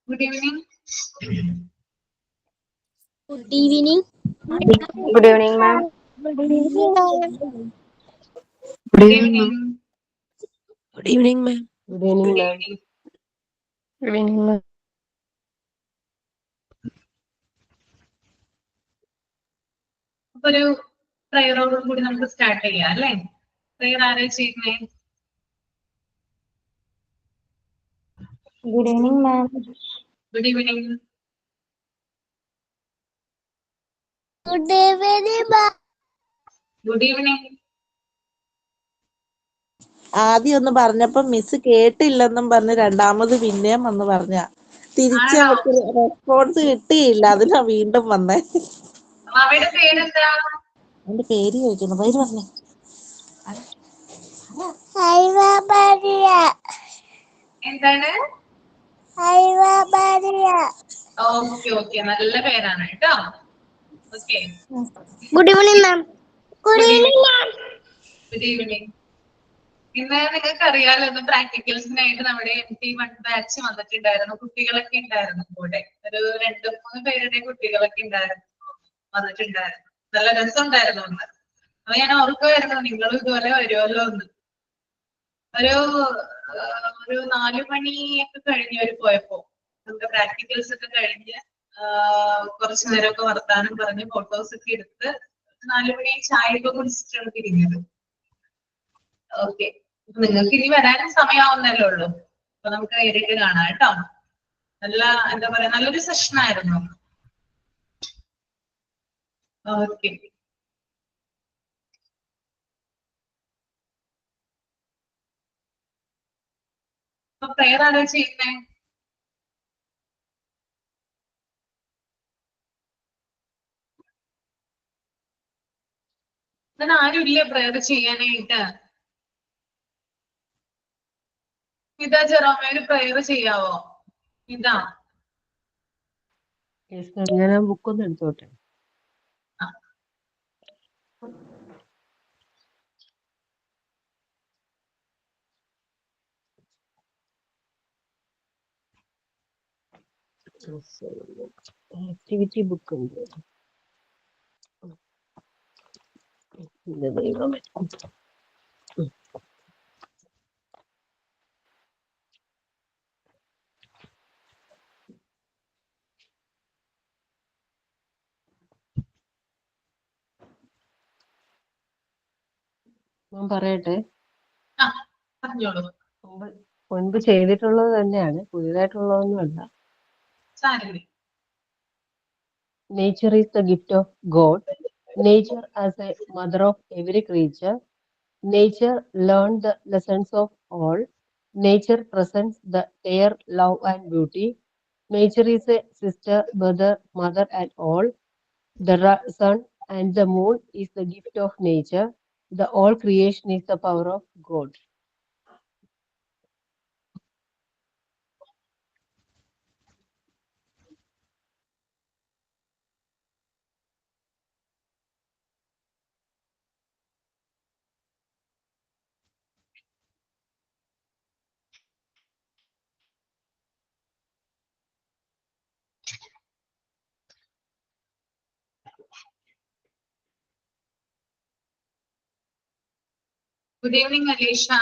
Good evening. Good evening. Good evening, ma'am. Good evening. Good evening. Good evening, ma'am. Good evening, Good ma'am. evening. Good evening, ma'am. അപ്പൊ ഒരു പ്രയറോട് കൂടി നമുക്ക് start ചെയ്യാം അല്ലേ? Prayer ആരാ ചെയ്യുന്നേ? Good evening, ma'am. Good evening. Good evening, ma'am. Good evening. ആദ്യം ഒന്ന് പറഞ്ഞപ്പോ മിസ് കേട്ടില്ലെന്നും പറഞ്ഞ് രണ്ടാമത് പിന്നെയും വന്ന് പറഞ്ഞ തിരിച്ച് ആണോ? അവർക്ക് റെസ്പോൺസ് കിട്ടിയില്ല, അതിനാ വീണ്ടും വന്നേ. അവയുടെ പേരെന്താ? എന്റെ പേര് ചോദിക്കുന്നു, പേര് പറഞ്ഞേ. എന്താണ്? ഓക്കെ നല്ല പേരാണ് കേട്ടോ. Okay. Good evening, ma'am. Good evening, ma'am. Good evening. ഇന്ന് നിങ്ങൾക്ക് അറിയാലോ, ഇന്ന് പ്രാക്ടിക്കൽസിനായിട്ട് നമ്മുടെ MT1 ബാച്ച് വന്നിട്ടുണ്ടായിരുന്നു. കുട്ടികളൊക്കെ ഉണ്ടായിരുന്നു കൂടെ. ഒരു 2-3 പേരുടെ കുട്ടികളൊക്കെ വന്നിട്ടുണ്ടായിരുന്നു. നല്ല രസമുണ്ടായിരുന്നു ഒന്ന്. അപ്പൊ ഞാൻ ഓർക്കുമായിരുന്നു നിങ്ങളും ഇതുപോലെ വരുമല്ലോ എന്ന്. ഒരു 4 മണിയൊക്കെ കഴിഞ്ഞ് അവര് പോയപ്പോ നമ്മുടെ പ്രാക്ടിക്കൽസ് ഒക്കെ കഴിഞ്ഞ് കുറച്ചു നേരമൊക്കെ വർത്താനം പറഞ്ഞ് ഫോട്ടോസ് ഒക്കെ എടുത്ത് 4 മണി ചായയൊക്കെ കുടിച്ചിട്ടാണ് തിരിഞ്ഞത്. ഓക്കെ, നിങ്ങൾക്ക് ഇനി വരാനും സമയമാവുന്നല്ലേ ഉള്ളൂ. അപ്പൊ നമുക്ക് നേരിട്ട് കാണാം കേട്ടോ. എന്താ പറയാ, നല്ലൊരു സെഷൻ ആയിരുന്നു. ഓക്കെ. അപ്പൊ പ്രയർ ആരാ ചെയ്യുന്നേ? അങ്ങനെ ആരും ഇല്ലേ പ്രയർ ചെയ്യാനായിട്ട്? ഇതാ ജെറോമേ, ഒരു പ്രയർ ചെയ്യാവോ? ഇതാ ഞാൻ ആ ബുക്ക് ഒന്ന് എടുത്തോട്ടെ. ആക്ടിവിറ്റി ബുക്ക് ഉണ്ട്. ദൈവമേ. ഞാൻ പറയട്ടെ. പറഞ്ഞോളൂ. മുൻപ് ചെയ്തിട്ടുള്ളത് തന്നെയാണ്, പുതിയതായിട്ടുള്ളതൊന്നുമല്ല. Nature is the gift of God. Nature as a mother of every creature. Nature learned the lessons of all. Nature presents the air, love, and beauty. Nature is a sister, brother, mother, and all. The sun and the moon is the gift of nature. The all creation is the power of God. Good evening, Alisha.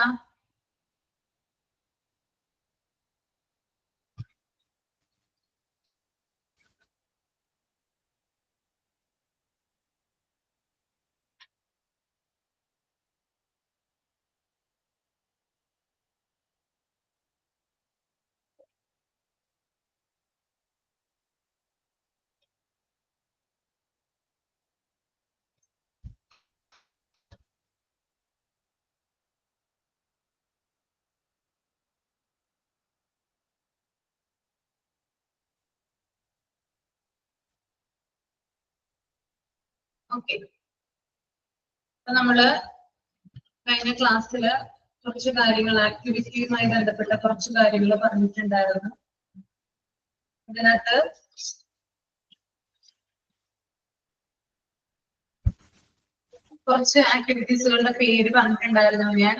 Okay, അപ്പൊ നമ്മള് കഴിഞ്ഞ ക്ലാസ്സില് കുറച്ച് കാര്യങ്ങൾ, ആക്ടിവിറ്റിയുമായി ബന്ധപ്പെട്ട കുറച്ച് കാര്യങ്ങൾ പറഞ്ഞിട്ടുണ്ടായിരുന്നു. ഇതിനകത്ത് കുറച്ച് ആക്ടിവിറ്റീസുകളുടെ പേര് പറഞ്ഞിട്ടുണ്ടായിരുന്നു ഞാൻ.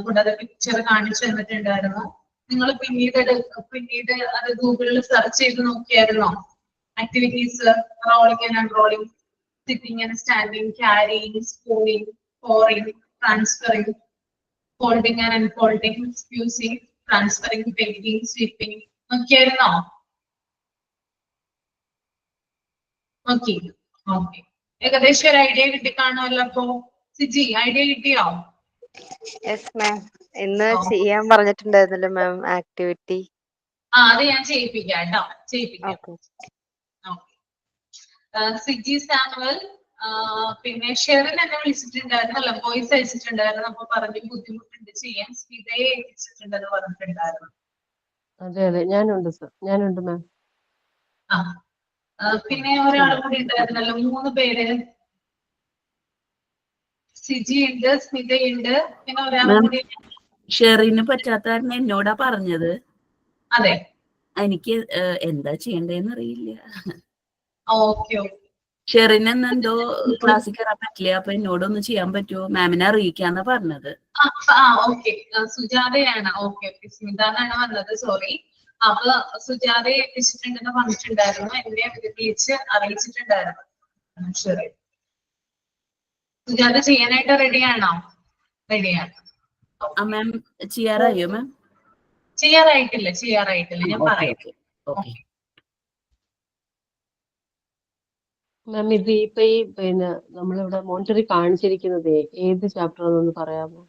കൂടാതെ പിക്ചർ കാണിച്ചു തന്നിട്ടുണ്ടായിരുന്നു. നിങ്ങൾ പിന്നീട് അത് ഗൂഗിളിൽ സെർച്ച് ചെയ്ത് നോക്കിയായിരുന്നോ? Activities rolling and unrolling, sitting and standing, carrying, spooning, pouring, transferring, folding and unfolding, fusing, transferring, pegging, sweeping. നോക്കിയായിരുന്നോ? ഓക്കെ ഓക്കെ, ഏകദേശം ഒരു ഐഡിയ കിട്ടിക്കാണുമല്ലോ. അപ്പൊ സിജി ഐഡിയ കിട്ടിയോ? യെസ് മാം, ഇന്ന് ചെയ്യാൻ പറഞ്ഞിട്ടുണ്ടായിരുന്നല്ലോ മാം ആക്ടിവിറ്റി. അത് ഞാൻ ചെയ്യിപ്പിക്കാം കേട്ടോ, ചെയ്യിപ്പിക്കാം. സിജി സാമുവൽ, പിന്നെ ഷെറിൻ എന്നെ വിളിച്ചിട്ടുണ്ടായിരുന്നല്ലോ, വോയിസ് അയച്ചിട്ടുണ്ടായിരുന്നു. അപ്പൊ പറഞ്ഞു ബുദ്ധിമുട്ടുണ്ട് ചെയ്യാൻ, സ്മിതയെ ഏൽപ്പിച്ചിട്ടുണ്ടെന്ന് പറഞ്ഞിട്ടുണ്ടായിരുന്നു. അതെ അതെ, ഞാനുണ്ട് സർ, ഞാനുണ്ട് മാം. പിന്നെ ഒരാൾ കൂടി ഉണ്ടായിരുന്നല്ലോ, 3 പേര്. സിജി ഉണ്ട്, സ്മിതയുണ്ട്, പിന്നെ ഒരാൾ കൂടി. ഷെറിന് പറ്റാത്ത കാരണം എന്നോടാ പറഞ്ഞത്. അതെ, എനിക്ക് എന്താ ചെയ്യണ്ടേന്ന് അറിയില്ല. Okay okay. ഷെറിന് എന്തോ ക്ലാസ്സിൽ കയറാൻ പറ്റില്ല, അപ്പൊ എന്നോടൊന്ന് ചെയ്യാൻ പറ്റുമോ, മാമിനെ അറിയിക്കാന്നാ പറഞ്ഞത്. ഓക്കെ, സുജാതയാണ്. ഓക്കെ ഓക്കെ, സ്മിതാന്നാണ് വന്നത്, സോറി. അപ്പൊ സുജാതയെ എത്തിച്ചിട്ടുണ്ടെന്ന് പറഞ്ഞിട്ടുണ്ടായിരുന്നു, എന്നെ വിളിച്ച് അറിയിച്ചിട്ടുണ്ടായിരുന്നു. ശരി, സുജാത ചെയ്യാനായിട്ട് റെഡിയാണോ? റെഡിയാണ്. മാം ചെയ്യാറായോ മാം? ചെയ്യാറായിട്ടില്ല, ഞാൻ പറയാം. ഓക്കെ മാം, ഇത് ഇപ്പൊ ഈ പിന്നെ നമ്മളിവിടെ മോണിറ്ററി കാണിച്ചിരിക്കുന്നത് ഏത് ചാപ്റ്റർ ആണെന്ന് പറയാമോ?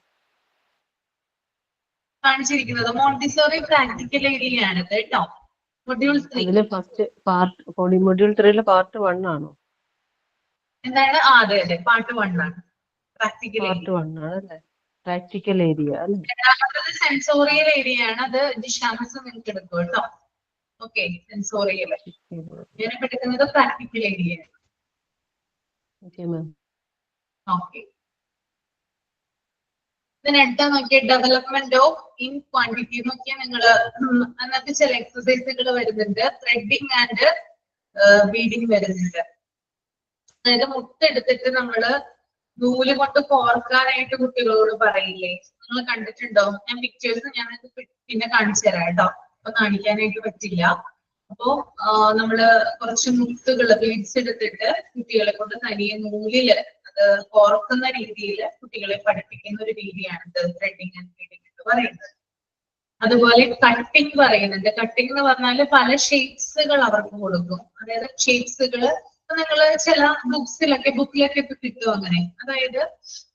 കാണിച്ചിരിക്കുന്നത് മോണ്ടിസോറി പ്രാക്ടിക്കൽ ഏരിയ ആണ് കേട്ടോ, മൊഡ്യൂൾ 3. അതില് ഫസ്റ്റ് പാർട്ട് മൊഡ്യൂൾ 3 പാർട്ട് 1 ആണോ? എന്താണ്? അതെ അതെ, പാർട്ട് 1 ആണ്. പ്രാക്ടിക്കൽ പാർട്ട് 1 ആണ് അല്ലേ? പ്രാക്ടിക്കൽ ഏരിയ അല്ലേ? രണ്ടാമത്തത് സെൻസോറിയൽ ഏരിയ ആണ്, അത് ജിഷാമസ് നിങ്ങൾക്ക് എടുക്കും കേട്ടോ. ഓക്കെ, സെൻസോറിയൽ ഞാനിപ്പോ എടുക്കുന്നത് പ്രാക്ടിക്കൽ ഏരിയ ആണ്. Okay ma'am. ഓക്കെ, ഇതിനെടുത്താ നോക്കിയ ഡെവലപ്മെന്റ് ഓഫ് ഇൻ ക്വാണ്ടിറ്റി നോക്കിയാൽ നിങ്ങള് അതിനകത്ത് ചില എക്സസൈസുകൾ വരുന്നുണ്ട്. ത്രെഡിങ് ആൻഡ് ബീഡിങ് വരുന്നുണ്ട്. അതായത് മുത്തെടുത്തിട്ട് നമ്മള് നൂല് കൊണ്ട് കോർക്കാനായിട്ട് കുട്ടികളോട് പറയില്ലേ? നിങ്ങൾ കണ്ടിട്ടുണ്ടോ? ഞാൻ പിക്ചേഴ്സ് ഞാൻ പിന്നെ കാണിച്ചു തരാം കേട്ടോ, അപ്പൊ കാണിക്കാനായിട്ട് പറ്റില്ല. അപ്പോ നമ്മള് കുറച്ച് മുത്തുകള് ബീഡ്സ് എടുത്തിട്ട് കുട്ടികളെ കൊണ്ട് തനിയെ നൂലില് അത് കോർക്കുന്ന രീതിയിൽ കുട്ടികളെ പഠിപ്പിക്കുന്ന ഒരു രീതിയാണ് ത്രെഡിങ് ആൻഡ് ബീഡിങ് എന്ന് പറയുന്നത്. അതുപോലെ കട്ടിങ് പറയുന്നുണ്ട്. കട്ടിങ് എന്ന് പറഞ്ഞാല് പല ഷേപ്സുകൾ അവർക്ക് കൊടുക്കും. അതായത് ഷേപ്സുകള് നിങ്ങള് ചില ബുക്കിലൊക്കെ കിട്ടും അങ്ങനെ. അതായത്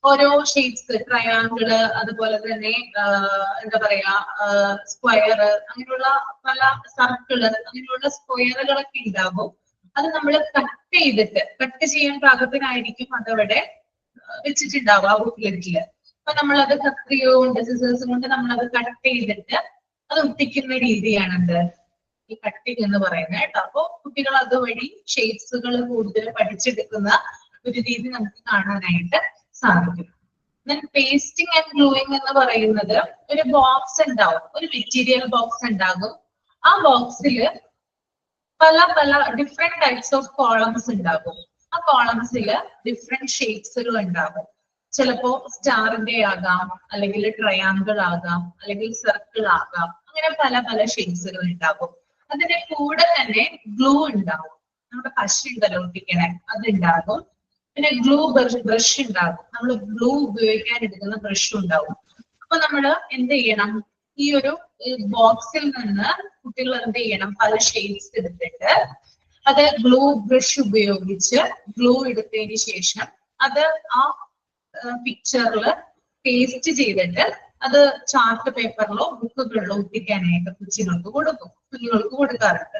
ഓരോ ഷേപ്സ്, ട്രയാങ്കിള്, അതുപോലെ തന്നെ എന്താ പറയാ സ്ക്വയർ, അങ്ങനെയുള്ള പല സർക്കിള്, അങ്ങനെയുള്ള സ്ക്വയറുകളൊക്കെ ഉണ്ടാകും. അത് നമ്മൾ കട്ട് ചെയ്യാൻ പാകത്തിനായിരിക്കും അതവിടെ വെച്ചിട്ടുണ്ടാവും ആ ബുക്ക്ലെറ്റില്. അപ്പൊ നമ്മളത് കത്രിക കൊണ്ട് സിസേഴ്സ് കൊണ്ട് നമ്മളത് കട്ട് ചെയ്തിട്ട് അത് ഒട്ടിക്കുന്ന രീതിയാണത് ഈ കട്ടിങ് എന്ന് പറയുന്നത് കേട്ടോ. അപ്പൊ കുട്ടികൾ അതുവഴി ഷേപ്സുകൾ കൂടുതൽ പഠിച്ചെടുക്കുന്ന ഒരു രീതി നമുക്ക് കാണാനായിട്ട് സാധിക്കും. പേസ്റ്റിംഗ് ആൻഡ് ഗ്ലൂയിങ് എന്ന് പറയുന്നത് ഒരു ബോക്സ് ഉണ്ടാവും, ഒരു മെറ്റീരിയൽ ബോക്സ് ഉണ്ടാകും. ആ ബോക്സിൽ പല ഡിഫറെന്റ് ടൈപ്സ് ഓഫ് കോളംസ് ഉണ്ടാകും. ആ കോളംസിൽ ഡിഫറെന്റ് ഷേപ്സുകൾ ഉണ്ടാകും. ചിലപ്പോ സ്റ്റാറിന്റെ ആകാം, അല്ലെങ്കിൽ ട്രയാങ്കിൾ ആകാം, അല്ലെങ്കിൽ സർക്കിൾ ആകാം. അങ്ങനെ പല ഷേപ്സുകൾ ഉണ്ടാകും. അതിന്റെ കൂടെ തന്നെ ഗ്ലൂ ഉണ്ടാകും. നമ്മുടെ പശ ഉണ്ടല്ലോ ഒട്ടിക്കണേ, അതുണ്ടാകും. പിന്നെ ഗ്ലൂ ബ്രഷ് ഉണ്ടാകും. നമ്മൾ ഗ്ലൂ ഉപയോഗിക്കാൻ എടുക്കുന്ന ബ്രഷ് ഉണ്ടാവും. അപ്പൊ നമ്മൾ എന്ത് ചെയ്യണം? ഈ ഒരു ബോക്സിൽ നിന്ന് കുട്ടികൾ എന്ത് ചെയ്യണം? പല ഷെയ്ഡ്സ് എടുത്തിട്ട് അത് ഗ്ലൂ ബ്രഷ് ഉപയോഗിച്ച് ഗ്ലൂ എടുത്തതിന് ശേഷം അത് ആ പിക്ചറിൽ പേസ്റ്റ് ചെയ്തിട്ട് അത് ചാർട്ട് പേപ്പറിലോ ബുക്കുകളിലോ ഒട്ടിക്കാനായിട്ട് കുഞ്ഞുങ്ങൾക്ക് കൊടുക്കാറുണ്ട്.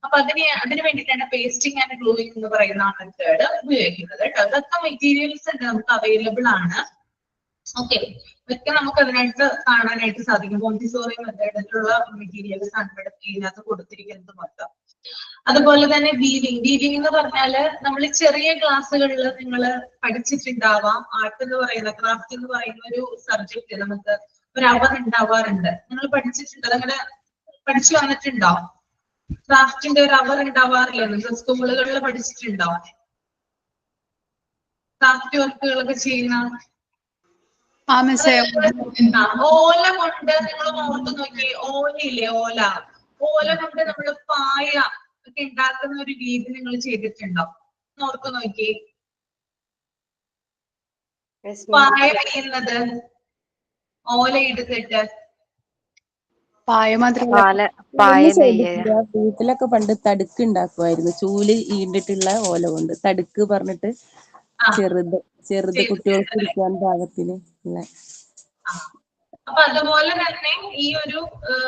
അപ്പൊ അതിന് വേണ്ടിയിട്ടാണ് പേസ്റ്റിംഗ് ആൻഡ് ഗ്ലൂയിങ് എന്ന് പറയുന്ന മെത്തേഡ് ഉപയോഗിക്കുന്നത് കേട്ടോ. അതൊക്കെ മെറ്റീരിയൽസ് നമുക്ക് അവൈലബിൾ ആണ്. ഓക്കെ, ഇതൊക്കെ നമുക്ക് അതിനായിട്ട് കാണാനായിട്ട് സാധിക്കും. മോണ്ടിസോറി മെത്തേഡിലുള്ള മെറ്റീരിയൽസ് ആണ് ഇവിടെ ഇതിനകത്ത് കൊടുത്തിരിക്കുന്നത് മൊത്തം. അതുപോലെ തന്നെ വീവിങ് എന്ന് പറഞ്ഞാല് നമ്മൾ ചെറിയ ക്ലാസ്സുകളിൽ നിങ്ങൾ പഠിച്ചിട്ടുണ്ടാവാം. ആർട്ട് എന്ന് പറയുന്ന, ക്രാഫ്റ്റ് എന്ന് പറയുന്ന ഒരു സബ്ജക്ട് നമുക്ക് ഒരു അവർ ഉണ്ടാവാറുണ്ട്. നിങ്ങൾ പഠിച്ചിട്ടുണ്ടോ? അങ്ങനെ പഠിച്ചു വന്നിട്ടുണ്ടോ? ക്രാഫ്റ്റിന്റെ ഒരു അവർ ഉണ്ടാവാറില്ല? നിങ്ങൾ സ്കൂളുകളിൽ പഠിച്ചിട്ടുണ്ടോ? ക്രാഫ്റ്റ് വർക്കുകളൊക്കെ ചെയ്യുന്ന ഓല കൊണ്ട് നിങ്ങൾ ഓർത്ത് നോക്കിയേ, ഓലയില്ലേ ഓല, ഓല കൊണ്ട് നമ്മൾ പായ ഒക്കെ ഉണ്ടാക്കുന്ന ഒരു രീതി നിങ്ങൾ ചെയ്തിട്ടുണ്ടോ? ഓർത്ത് നോക്കിയേ, പായ ചെയ്യുന്നത് ഓല എടുത്തിട്ട് പായ നെയ്യ. വീട്ടിലൊക്കെ പണ്ട് തടുക്ക് ഉണ്ടാക്കുമായിരുന്നു, ചൂല് ഈണ്ടിട്ടുള്ള ഓല കൊണ്ട്. തടുക്ക് പറഞ്ഞിട്ട് ചെറുത് കുട്ടികൾക്ക് ഇരിക്കാൻ പാകത്തിന് ഉള്ള. അപ്പൊ അതുപോലെ തന്നെ ഈ ഒരു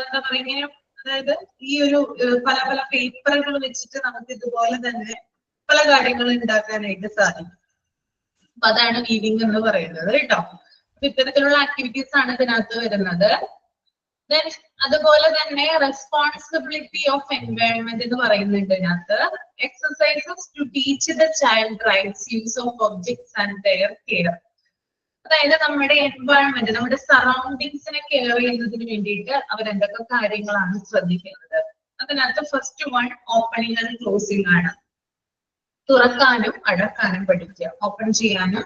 എന്താ പറയുക, ഇങ്ങനെ അതായത് ഈ ഒരു പല പല പേപ്പറുകൾ വെച്ചിട്ട് നമുക്ക് ഇതുപോലെ തന്നെ പല കാര്യങ്ങൾ ഉണ്ടാക്കാനായിട്ട് സാധിക്കും. അപ്പൊ അതാണ് വീവിംഗ് എന്ന് പറയുന്നത് കേട്ടോ. അപ്പൊ ഇത്തരത്തിലുള്ള ആക്ടിവിറ്റീസ് ആണ് ഇതിനകത്ത് വരുന്നത്. Then അതുപോലെ തന്നെ റെസ്പോൺസിബിലിറ്റി ഓഫ് എൻവയോൺമെന്റ് എന്ന് പറയുന്നുണ്ട് ഇതിനകത്ത്. Exercises to teach the child rights, use of objects and their care. അതായത് നമ്മുടെ എൻവയോൺമെന്റ്, നമ്മുടെ സറൗണ്ടിങ്സിനെ കെയർ ചെയ്യുന്നതിന് വേണ്ടിയിട്ട് അവരെന്തൊക്കെ കാര്യങ്ങളാണ് ശ്രദ്ധിക്കുന്നത്. അതിനകത്ത് first one opening and closing ആണ്. തുറക്കാനും അടക്കാനും പഠിക്കുക, ഓപ്പൺ ചെയ്യാനും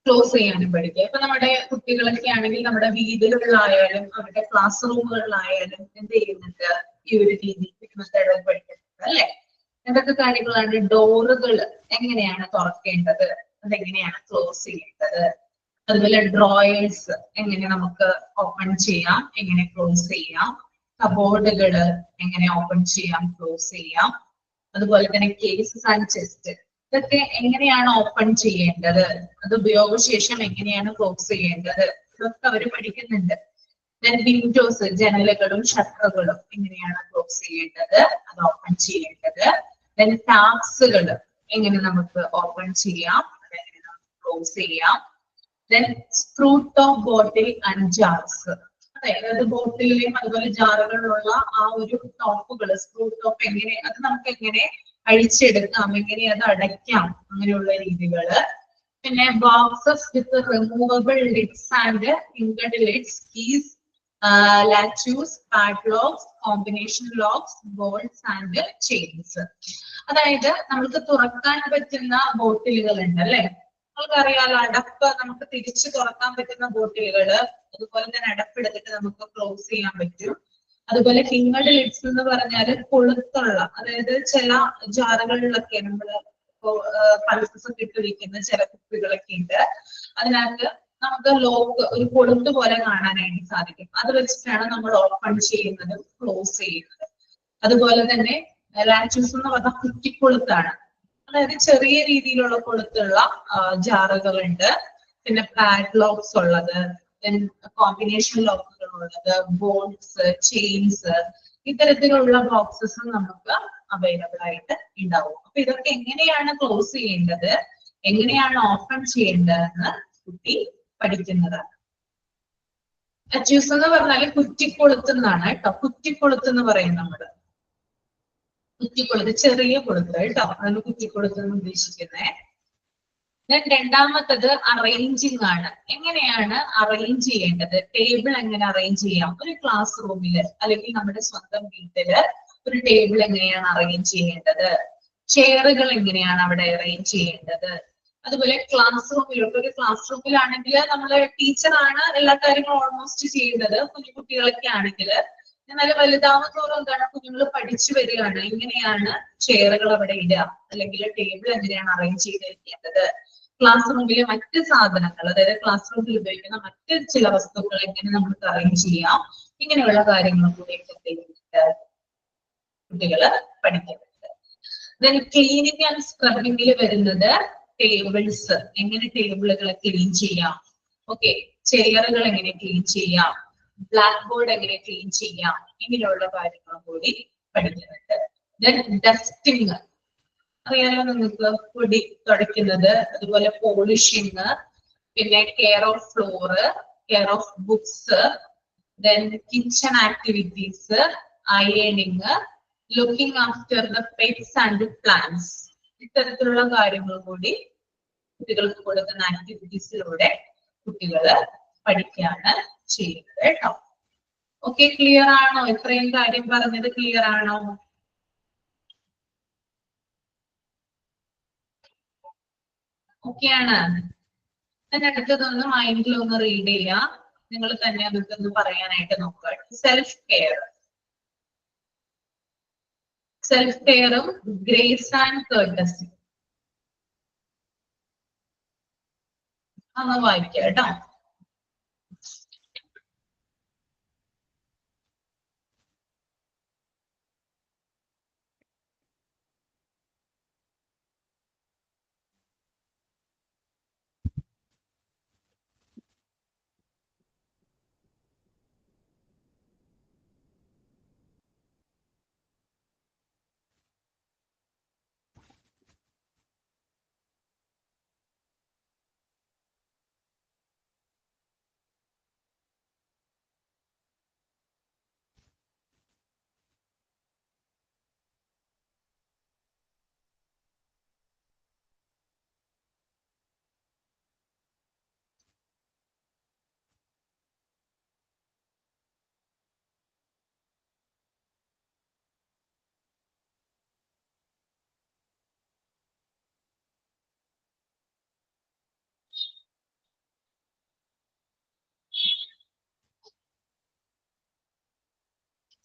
ക്ലോസ് ചെയ്യാനും പഠിക്കുക. ഇപ്പൊ നമ്മുടെ കുട്ടികളൊക്കെ ആണെങ്കിൽ നമ്മുടെ വീടുകളിലായാലും അവരുടെ ക്ലാസ് റൂമുകളിലായാലും എന്ത് ചെയ്യുന്നുണ്ട്, ഈ ഒരു രീതി മെത്തേഡ് പഠിക്കുന്നുണ്ട് അല്ലെ. എന്തൊക്കെ കാര്യങ്ങളാണ്, ഡോറുകൾ എങ്ങനെയാണ് തുറക്കേണ്ടത്, അതെങ്ങനെയാണ് ക്ലോസ് ചെയ്യേണ്ടത്, അതുപോലെ ഡ്രോയേഴ്സ് എങ്ങനെ നമുക്ക് ഓപ്പൺ ചെയ്യാം, എങ്ങനെ ക്ലോസ് ചെയ്യാം, കബോർഡുകൾ എങ്ങനെ ഓപ്പൺ ചെയ്യാം, ക്ലോസ് ചെയ്യാം, അതുപോലെ തന്നെ കേസസ് ആൻഡ് ചെസ്റ്റ് ഇതൊക്കെ എങ്ങനെയാണ് ഓപ്പൺ ചെയ്യേണ്ടത്, അത് ഉപയോഗശേഷം എങ്ങനെയാണ് ക്ലോസ് ചെയ്യേണ്ടത്, ഇതൊക്കെ അവർ പഠിക്കുന്നുണ്ട്. വിൻഡോസ്, ജനലുകളും ഷട്ടറുകളും എങ്ങനെയാണ് ക്ലോസ് ചെയ്യേണ്ടത്, അത് ഓപ്പൺ ചെയ്യേണ്ടത്. ടാപ്സുകൾ എങ്ങനെ നമുക്ക് ഓപ്പൺ ചെയ്യാം, അതെങ്ങനെ നമുക്ക് ക്ലോസ് ചെയ്യാം. Screw top bottle and jars, അതായത് ബോട്ടിലെയും അതുപോലെ ജാറുകളിലുള്ള ആ ഒരു ടോപ്പുകൾ, സ്ക്രൂ ടോപ്പ് എങ്ങനെ, അത് നമുക്ക് എങ്ങനെ അഴിച്ചെടുക്കാം, എങ്ങനെ അത് അടയ്ക്കാം, അങ്ങനെയുള്ള രീതികള്. പിന്നെ boxes with removable lids and fingered lids, keys, latches, padlocks, combination locks, bolts and chains. അതായത് നമുക്ക് തുറക്കാൻ പറ്റുന്ന ബോട്ടിലുകൾ ഉണ്ട് അല്ലെ. നമുക്കറിയാലോ, അടപ്പ് നമുക്ക് തിരിച്ചു തുറക്കാൻ പറ്റുന്ന ബോട്ടിലുകള്, അതുപോലെ തന്നെ അടപ്പെടുത്തിട്ട് നമുക്ക് ക്ലോസ് ചെയ്യാൻ പറ്റും. അതുപോലെ ഫിംഗർഡ് ലിഡ്സ് എന്ന് പറഞ്ഞാൽ കൊളുത്തുള്ള, അതായത് ചില ജാറുകളിലൊക്കെ നമ്മൾ പൾസസ് ഒക്കെ ഇട്ട് വയ്ക്കുന്ന ചില കുപ്പികളൊക്കെ ഉണ്ട്, അതിനകത്ത് നമുക്ക് ലോക്ക് ഒരു കൊളുത്ത് പോലെ കാണാനായിട്ട് സാധിക്കും. അത് വെച്ചിട്ടാണ് നമ്മൾ ഓപ്പൺ ചെയ്യുന്നതും ക്ലോസ് ചെയ്യുന്നത്. അതുപോലെ തന്നെ ലാച്ചൂസ് എന്ന് പറഞ്ഞാൽ കുറ്റിക്കൊളുത്താണ്, അതായത് ചെറിയ രീതിയിലുള്ള കൊളുത്തുള്ള ജാറുകളുണ്ട്. പിന്നെ പാഡ്ലോക്സ് ഉള്ളത്, കോമ്പിനേഷൻ ലോക്കുകൾ ഉള്ളത്, ബോൾട്സ്, ചെയിൻസ്, ഇത്തരത്തിലുള്ള ബോക്സസ് നമുക്ക് അവൈലബിൾ ആയിട്ട് ഉണ്ടാവും. അപ്പൊ ഇതൊക്കെ എങ്ങനെയാണ് ക്ലോസ് ചെയ്യേണ്ടത്, എങ്ങനെയാണ് ഓപ്പൺ ചെയ്യേണ്ടതെന്ന് കുട്ടി പഠിക്കുന്നതാണ്. അച്യൂസ് എന്ന് പറഞ്ഞാല് കുറ്റിക്കൊളുത്തുന്നാണ് കേട്ടോ. കുറ്റിക്കൊളുത്ത് എന്ന് പറയും നമ്മള്. കുറ്റിക്കൊളുത്ത് ചെറിയ കൊളുത്ത് കേട്ടോ, അതാണ് കുറ്റിക്കൊളുത്ത് എന്ന് ഉദ്ദേശിക്കുന്നത്. രണ്ടാമത്തത് അറേഞ്ചിങ് ആണ്. എങ്ങനെയാണ് അറേഞ്ച് ചെയ്യേണ്ടത്, ടേബിൾ എങ്ങനെ അറേഞ്ച് ചെയ്യാം. ഒരു ക്ലാസ് റൂമില് അല്ലെങ്കിൽ നമ്മുടെ സ്വന്തം വീട്ടില് ഒരു ടേബിൾ എങ്ങനെയാണ് അറേഞ്ച് ചെയ്യേണ്ടത്, ചെയറുകൾ എങ്ങനെയാണ് അവിടെ അറേഞ്ച് ചെയ്യേണ്ടത്. അതുപോലെ ക്ലാസ് റൂമിലോട്ട്, ഒരു ക്ലാസ് റൂമിലാണെങ്കിൽ നമ്മള് ടീച്ചറാണ് എല്ലാ കാര്യങ്ങളും ഓൾമോസ്റ്റ് ചെയ്യുന്നത്, കുഞ്ഞു കുട്ടികളൊക്കെ ആണെങ്കിൽ. എന്നാൽ വലുതാവുന്നതോറും എന്താണ്, കുഞ്ഞുങ്ങൾ പഠിച്ചു വരികയാണ് എങ്ങനെയാണ് ചെയറുകൾ അവിടെ ഇടുക, അല്ലെങ്കിൽ ടേബിൾ എങ്ങനെയാണ് അറേഞ്ച് ചെയ്തിരിക്കേണ്ടത്, ക്ലാസ് റൂമിലെ മറ്റ് സാധനങ്ങൾ, അതായത് ക്ലാസ് റൂമിൽ ഉപയോഗിക്കുന്ന മറ്റ് ചില വസ്തുക്കൾ എങ്ങനെ നമുക്ക് അറേഞ്ച് ചെയ്യാം, ഇങ്ങനെയുള്ള കാര്യങ്ങൾ കൂടി കുട്ടികള് പഠിക്കുന്നുണ്ട്. ക്ലീനിങ് ആൻഡ് സ്ക്രബിങ്ങിൽ വരുന്നത് ടേബിൾസ്, എങ്ങനെ ടേബിളുകൾ ക്ലീൻ ചെയ്യാം, ഓക്കെ, ചെയറുകൾ എങ്ങനെ ക്ലീൻ ചെയ്യാം, ബ്ലാക്ക് ബോർഡ് എങ്ങനെ ക്ലീൻ ചെയ്യാം, ഇങ്ങനെയുള്ള കാര്യങ്ങളും കൂടി പഠിക്കുന്നുണ്ട്. ഡസ്റ്റിങ് അറിയാലോ നിങ്ങൾക്ക്, പൊടി തുടയ്ക്കുന്നത്, അതുപോലെ പോളിഷിങ്, പിന്നെ care of floor, care of books, kitchen activities, അയണിങ്, looking after the pets and plants, ഇത്തരത്തിലുള്ള കാര്യങ്ങൾ കൂടി കുട്ടികൾക്ക് കൊടുക്കുന്ന ആക്ടിവിറ്റീസിലൂടെ കുട്ടികള് പഠിക്കുകയാണ് ചെയ്യുന്നത് കേട്ടോ. ഓക്കെ, ക്ലിയർ ആണോ? ഇത്രയും കാര്യം പറഞ്ഞത് ക്ലിയർ ആണോ? ഓക്കെയാണ്. അതിന്റെ അടുത്തതൊന്ന് മൈൻഡിൽ ഒന്ന് റീഡ് ചെയ്യുക. നിങ്ങൾ തന്നെ അതൊക്കെ ഒന്ന് പറയാനായിട്ട് നോക്കുക. സെൽഫ് കെയർ, സെൽഫ് കെയറും ഗ്രേസ് ആൻഡ് കേർട്ടസി. ഒന്ന് വായിക്കുക കേട്ടോ.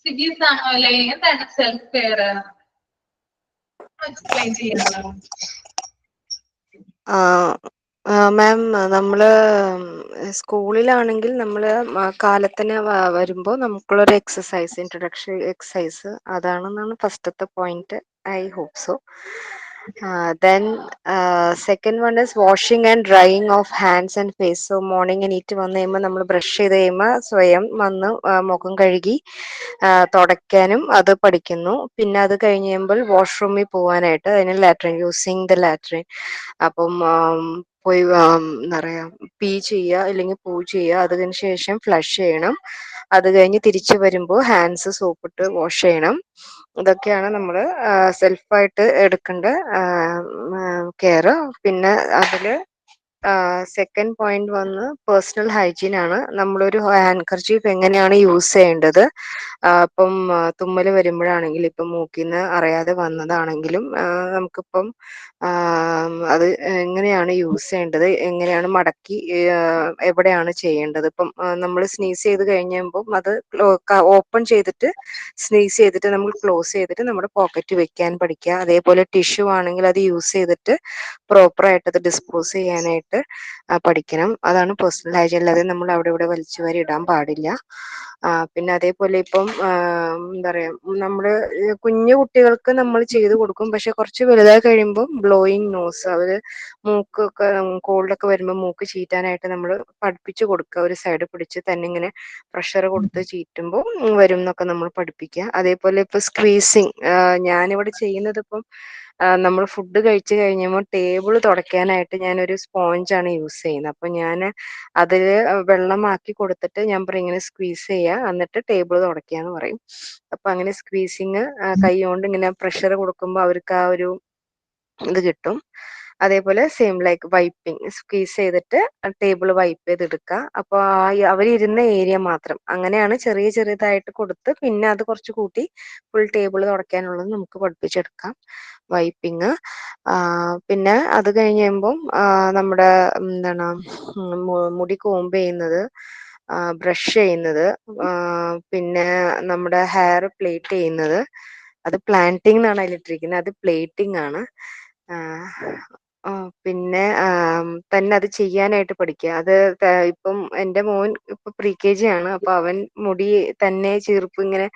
സിഗീസ് ആണോ അല്ലെ? എന്താണ് സെൽഫ് കെയർ? എക്സ്പ്ലെയിൻ ചെയ്യാമോ? മാം, നമ്മള് സ്കൂളിലാണെങ്കിൽ നമ്മൾ കാലത്തിന് വരുമ്പോൾ നമുക്കുള്ളൊരു എക്സസൈസ്, ഇൻട്രൊഡക്ഷൻ എക്സസൈസ്, അതാണെന്നാണ് ഫസ്റ്റത്തെ point. I hope so. Then second one is washing and drying of hands and face. So morning എണീറ്റ് വന്നു കഴിയുമ്പോൾ നമ്മൾ ബ്രഷ് ചെയ്ത് കഴിയുമ്പോൾ സ്വയം വന്ന് മുഖം കഴുകി തുടയ്ക്കാനും അത് പഠിക്കുന്നു. പിന്നെ അത് കഴിഞ്ഞ് കഴിയുമ്പോൾ വാഷ്റൂമിൽ പോകാനായിട്ട്, അതിന് ലാട്രിൻ, യൂസിങ് ദ ലാട്രിൻ. അപ്പം പോയി എന്താ പറയാ, പീ ചെയ്യുക അല്ലെങ്കിൽ പൂ ചെയ്യുക, അതിന് ശേഷം ഫ്ലഷ് ചെയ്യണം. അത് കഴിഞ്ഞ് തിരിച്ചു വരുമ്പോൾ ഹാൻഡ്സ് സോപ്പിട്ട് വാഷ് ചെയ്യണം. ഇതൊക്കെയാണ് നമ്മൾ സെൽഫായിട്ട് എടുക്കേണ്ട കെയർ. പിന്നെ അതില് സെക്കൻഡ് പോയിന്റ് വന്ന് പേഴ്സണൽ ഹൈജീൻ ആണ്. നമ്മളൊരു ഹാൻഡ്കർച്ചീഫ് എങ്ങനെയാണ് യൂസ് ചെയ്യേണ്ടത്. ഇപ്പം തുമ്മൽ വരുമ്പോഴാണെങ്കിലും, ഇപ്പം മൂക്കിൽ നിന്ന് അറിയാതെ വന്നതാണെങ്കിലും നമുക്കിപ്പം അത് എങ്ങനെയാണ് യൂസ് ചെയ്യേണ്ടത്, എങ്ങനെയാണ് മടക്കി എവിടെയാണ് ചെയ്യേണ്ടത്. ഇപ്പം നമ്മൾ സ്നീസ് ചെയ്ത് കഴിഞ്ഞപ്പോൾ അത് ഓപ്പൺ ചെയ്തിട്ട് സ്നീസ് ചെയ്തിട്ട് നമ്മൾ ക്ലോസ് ചെയ്തിട്ട് നമ്മുടെ പോക്കറ്റ് വെക്കാൻ പഠിക്കുക. അതേപോലെ ടിഷ്യൂ ആണെങ്കിൽ അത് യൂസ് ചെയ്തിട്ട് പ്രോപ്പറായിട്ട് അത് ഡിസ്പോസ് ചെയ്യാനായിട്ട് പഠിക്കണം. അതാണ് പേഴ്സണൽ ഹൈജീൻ. അല്ലാതെ നമ്മൾ അവിടെ ഇവിടെ വലിച്ചു വാരി ഇടാൻ പാടില്ല. പിന്നെ അതേപോലെ ഇപ്പം എന്താ പറയാ, നമ്മള് കുഞ്ഞു കുട്ടികൾക്ക് നമ്മൾ ചെയ്ത് കൊടുക്കും. പക്ഷെ കുറച്ച് വലുതായി കഴിയുമ്പോൾ ബ്ലോയിങ് നോസ്, അവര് മൂക്കൊക്കെ കോൾഡൊക്കെ വരുമ്പോൾ മൂക്ക് ചീറ്റാനായിട്ട് നമ്മൾ പഠിപ്പിച്ചു കൊടുക്കുക. ഒരു സൈഡ് പിടിച്ച് തന്നെ ഇങ്ങനെ പ്രഷർ കൊടുത്ത് ചീറ്റുമ്പോൾ വരും എന്നൊക്കെ നമ്മൾ പഠിപ്പിക്കുക. അതേപോലെ ഇപ്പൊ സ്ക്വീസിങ്, ഞാനിവിടെ ചെയ്യുന്നത് ഇപ്പം നമ്മൾ ഫുഡ് കഴിച്ചു കഴിഞ്ഞപ്പോൾ ടേബിൾ തുടയ്ക്കാനായിട്ട് ഞാനൊരു സ്പോഞ്ചാണ് യൂസ് ചെയ്യുന്നത്. അപ്പൊ ഞാൻ അതില് വെള്ളമാക്കി കൊടുത്തിട്ട് ഞാൻ പറയും ഇങ്ങനെ സ്ക്വീസ് ചെയ്യുക, എന്നിട്ട് ടേബിൾ തുടയ്ക്കാന്ന് പറയും. അപ്പൊ അങ്ങനെ സ്ക്വീസിങ് കൈ കൊണ്ട് ഇങ്ങനെ പ്രഷർ കൊടുക്കുമ്പോൾ അവർക്ക് ആ ഒരു ഇത് കിട്ടും. അതേപോലെ സെയിം ലൈക്ക് വൈപ്പിംഗ്, സ്ക്വീസ് ചെയ്തിട്ട് ടേബിൾ വൈപ്പ് ചെയ്തെടുക്കുക. അപ്പോൾ അവരിരുന്ന ഏരിയ മാത്രം അങ്ങനെയാണ് ചെറിയ ചെറിയതായിട്ട് കൊടുത്ത് പിന്നെ അത് കുറച്ച് കൂട്ടി ഫുൾ ടേബിൾ തുടയ്ക്കാനുള്ളത് നമുക്ക് പഠിപ്പിച്ചെടുക്കാം. വൈപ്പിങ്. പിന്നെ അത് കഴിഞ്ഞ് കഴിയുമ്പം നമ്മുടെ എന്താണ് മുടി കോംബ് ചെയ്യുന്നത്, ബ്രഷ് ചെയ്യുന്നത്, പിന്നെ നമ്മുടെ ഹെയർ പ്ലേറ്റ് ചെയ്യുന്നത്, അത് പ്ലാന്റിംഗ് എന്നാണ് അതിലിട്ടിരിക്കുന്നത്, അത് പ്ലേറ്റിംഗ് ആണ്. പിന്നെ തന്നെ അത് ചെയ്യാനായിട്ട് പഠിക്കുക. അത് ഇപ്പം എൻ്റെ മോൻ ഇപ്പൊ pre-KG ആണ്. അപ്പൊ അവൻ മുടി തന്നെ ചീർപ്പ്, ഇങ്ങനെ